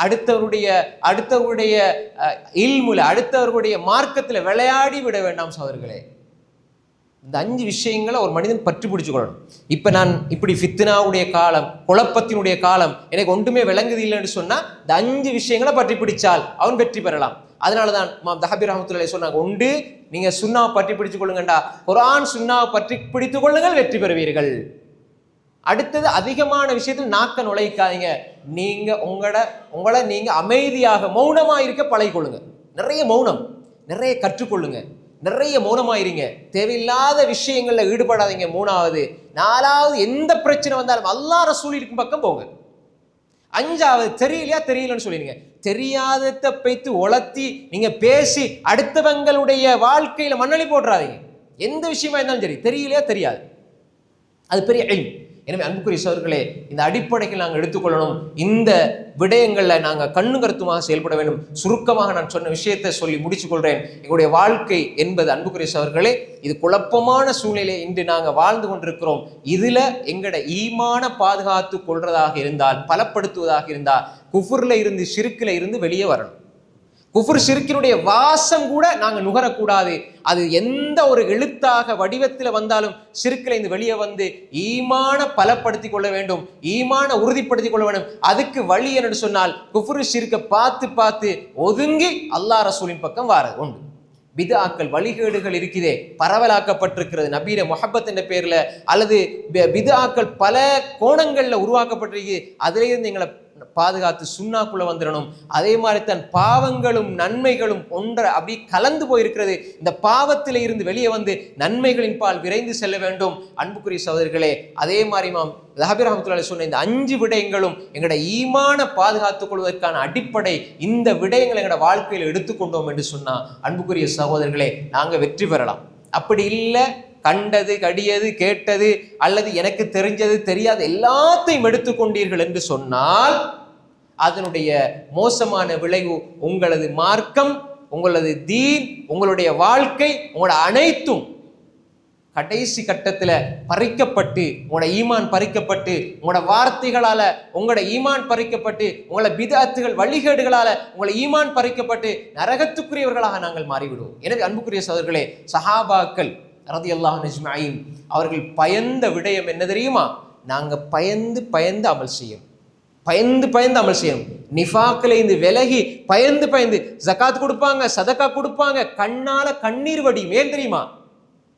அடுத்தவருடைய இல்முல, அடுத்தவர்களுடைய மார்க்கத்தில் விளையாடி விட வேண்டாம் சகோதரர்களே. இந்த 5 விஷயங்களை ஒரு மனிதன் பற்றி பிடிச்சுக்கொள்ளணும். இப்ப நான் இப்படி ஃபித்னாவுடைய காலம், குழப்பத்தினுடைய காலம், எனக்கு ஒன்றுமே விளங்குது இல்லைன்னு சொன்னா இந்த 5 விஷயங்களை பற்றி பிடிச்சால் அவன் வெற்றி பெறலாம். அதனாலதான் இமாம் ஸஹபி ரஹ்மத்துல்லாஹி அலைஹி சொன்னாங்க, ஒன்று நீங்க சுன்னாவை பற்றி பிடிச்சு கொள்ளுங்கண்டா, குர்ஆன் சுன்னாவை பற்றி பிடித்துக் கொள்ளுங்கள், வெற்றி பெறுவீர்கள். அடுத்தது, அதிகமான விஷயத்தில் நாக்க நுழைக்காதீங்க. நீங்க உங்களை நீங்க அமைதியாக மௌனமா இருக்க பழகிக்கொள்ளுங்க. நிறைய மௌனம், நிறைய கற்றுக்கொள்ளுங்க, நிறைய மௌனமாயிருங்க, தேவையில்லாத விஷயங்கள்ல ஈடுபடாதீங்க. 3வது 4வது எந்த பிரச்சனை வந்தாலும் அல்லாஹ் ரசூல் இருக்கும் பக்கம் போங்க. 5வது தெரியலையா தெரியலன்னு சொல்லிடுங்க. தெரியாததை பைத்து உளர்த்தி நீங்க பேசி அடுத்தவங்களுடைய வாழ்க்கையில மண்ணளி போடுறாதீங்க. எந்த விஷயமா இருந்தாலும் சரி, தெரியலையா தெரியாது, அது பெரிய இல்ம். எனவே அன்புக்குரிய சகோதரர்களே, இந்த அடிப்படைகள் நாங்கள் எடுத்துக்கொள்ளணும். இந்த விடயங்களில் நாங்கள் கண்ணு கருத்துமாக செயல்பட வேண்டும். சுருக்கமாக நான் சொன்ன விஷயத்தை சொல்லி முடிச்சு கொள்றேன். எங்களுடைய வாழ்க்கை என்பது அன்புக்குரிய சகோதரர்களே, இது குழப்பமான சூழ்நிலை இன்று நாங்கள் வாழ்ந்து கொண்டிருக்கிறோம். இதுல எங்களோட ஈமான பாதுகாத்து கொள்றதாக இருந்தால், பலப்படுத்துவதாக இருந்தால், குஃபுர்ல இருந்து ஷிர்க்ல இருந்து வெளியே வரணும். குஃபுர் ஷிர்க்கினுடைய வாசம் கூட நாங்கள் நுகரக்கூடாது. அது எந்த ஒரு எழுத்தாக வடிவத்தில் வந்தாலும் ஷிர்க்கில் இருந்து வெளியே வந்து ஈமான பலப்படுத்திக் கொள்ள வேண்டும், ஈமான உறுதிப்படுத்திக் கொள்ள வேண்டும். அதுக்கு வழி என்று சொன்னால் குஃபுர் ஷிர்க்கை பார்த்து பார்த்து ஒதுங்கி அல்லாஹ் ரசூலின் பக்கம் வாரது உண்டு. பித்ஆக்கள் வழிகேடுகள் இருக்குதே, பரவலாக்கப்பட்டிருக்கிறது நபீர முஹப்பத் என்ற பேர்ல, அல்லது பித்ஆக்கள் பல கோணங்கள்ல உருவாக்கப்பட்டிருக்கு. அதிலிருந்து எங்களை பாதுகாத்து சுன்னாக்குள்ள வந்துடணும். அதே மாதிரி தான் பாவங்களும் நன்மைகளும் ஒன்றை அப்படி கலந்து போயிருக்கிறது. இந்த பாவத்தில இருந்து வெளியே வந்து நன்மைகளின் பால் விரைந்து செல்ல வேண்டும். அன்புக்குரிய சகோதரர்களே, அதே மாதிரி இமாம் ذهبي ரஹ்மத்துல்லாஹி அலைஹி சொன்ன இந்த 5 விடயங்களும் எங்களோட ஈமான பாதுகாத்துக் கொள்வதற்கான அடிப்படை. இந்த விடயங்களை எங்களோட வாழ்க்கையில் எடுத்துக்கொண்டோம் என்று சொன்னா அன்புக்குரிய சகோதரர்களே, நாங்க வெற்றி பெறலாம். அப்படி இல்லை, கண்டது கடியது கேட்டது அல்லது எனக்கு தெரிஞ்சது தெரியாது எல்லாத்தையும் எடுத்துக்கொண்டீர்கள் என்று சொன்னால் அதனுடைய மோசமான விளைவு உங்களது மார்க்கம், உங்களது தீன், உங்களுடைய வாழ்க்கை, உங்களோட அனைத்தும் கடைசி கட்டத்துல பறிக்கப்பட்டு, உங்களோட ஈமான் பறிக்கப்பட்டு, உங்களோட வார்த்தைகளால உங்களோட ஈமான் பறிக்கப்பட்டு, உங்களோட பித்அத்துகள் வழிகேடுகளால உங்களோட ஈமான் பறிக்கப்பட்டு நரகத்துக்குரியவர்களாக நாங்கள் மாறிவிடுவோம். எனவே அன்புக்குரிய சகோதரர்களே, சஹாபாக்கள் ரலியல்லாஹு அன்ஹும் அவர்கள் பயந்த விடயம் என்ன தெரியுமா? நாங்க பயந்து பயந்து அமல் செய்யும், பயந்து பயந்து அமல் செய்யும். நிஃபாக்ல இருந்து விலகி பயந்து பயந்து ஜகாத் கொடுப்பாங்க, சதகா கொடுப்பாங்க, கண்ணால கண்ணீர் வடியும். ஏன் தெரியுமா?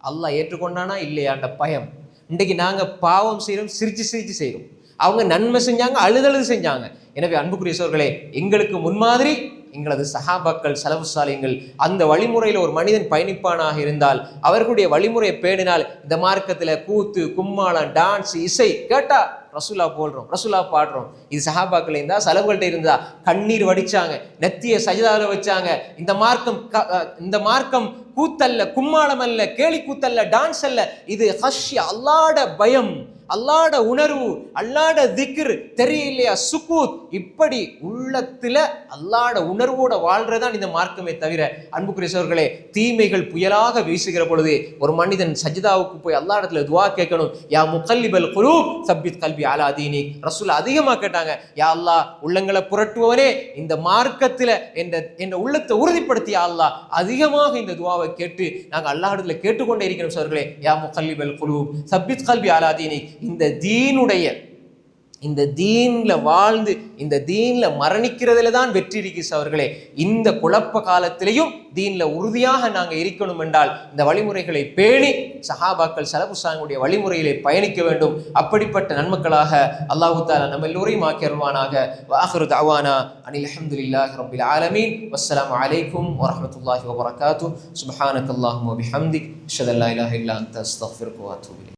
அல்லாஹ் ஏற்றுக்கொண்டானா இல்லையாண்ட பயம். இன்றைக்கு நாங்க பாவம் செய்யறோம், சிரிச்சு சிரிச்சு செய்யறோம். அவங்க நன்மை செஞ்சாங்க, அழுதழுது செஞ்சாங்க. எனவே அன்புக்குரிய சகோதரர்களே, எங்களுக்கு முன்மாதிரி எங்களது சஹாபாக்கள், சலஃபு சாலிஹீன்கள். அந்த வழிமுறையில் ஒரு மனிதன் பயணிப்பானாக இருந்தால், அவர்களுடைய வழிமுறையை பேணினால், இந்த மார்க்கத்தில் கூத்து, கும்மாளம், டான்ஸ், இசை கேட்டா ரசூலா போடுறோம், ரசூலா பாடுறோம். இது சஹாபாக்கள் இருந்தா, சலஃப்கள்ட்ட இருந்தா கண்ணீர் வடிச்சாங்க, நெத்திய சஜிதால வச்சாங்க. இந்த மார்க்கம் கூத்தல்ல, கும்மாளம் அல்ல, கேலி கூத்தல்ல, டான்ஸ் அல்ல. இது ஹஷ்யா, அல்லாஹ்ட பயம், அல்லாஹ்ட உணர்வு, அல்லாஹ்ட திக்ர், தெரியலையா சுக்கூத், இப்படி உள்ளத்துல அல்லாஹ்ட உணர்வோட வாழ்றதான் இந்த மார்க்கமே தவிர அன்புக்குரிய சகோதரர்களே, தீமைகள் புயலாக வீசுகிற பொழுது ஒரு மனிதன் சஜிதாவுக்கு போய் அல்லாஹ்விடத்துல துஆ கேட்கணும். யா முகல்லிபல் குலூப் சப்பித் கல்பி அலா தீனிக். ரசூல் அதிகமா கேட்டாங்க, யா அல்லாஹ் உள்ளங்களை புரட்டுவனே, இந்த மார்க்கத்துல என்ற உள்ளத்தை உறுதிப்படுத்தி யா அல்லாஹ். அதிகமாக இந்த துஆவை கேட்டு நாங்கள் அல்லாஹ்விடத்துல கேட்டுக்கொண்டே இருக்கிறோம் சகோதரர்களே. யா முகல்லிபல் குலூப் சப்பித் கல்பி அலா தீனிக். இந்த தீன்ல வாழ்ந்து இந்த தீன்ல மரணிக்கிறதுல தான் வெற்றி இருக்கு அவர்களே. இந்த குழப்ப காலத்திலையும் தீன்ல உறுதியாக நாங்க இருக்கணும் என்றால் இந்த வழிமுறைகளை பேணி சஹாபாக்கள் ஸலஃபு ஸாலிஹுடைய வழிமுறையிலே பயணிக்க வேண்டும். அப்படிப்பட்ட நன்மக்களாக அல்லாஹ் தஆலா நம்ம எல்லோரையும் ஆக்கி அருள்வானாக. வஆகிரு தஅவானா அனில் ஹம்துலில்லாஹி ரப்பில் ஆலமீன். வஸ்ஸலாமு அலைக்கும் வரஹ்மத்துல்லாஹி வபரகாத்துஹு. சுப்ஹானக்கல்லாஹும்ம வபிஹம்திக் அஷ்ஹது அல்லா இலாஹா இல்லா அன்த அஸ்தக்ஃபிருக வ அத்தூபு இலைக்.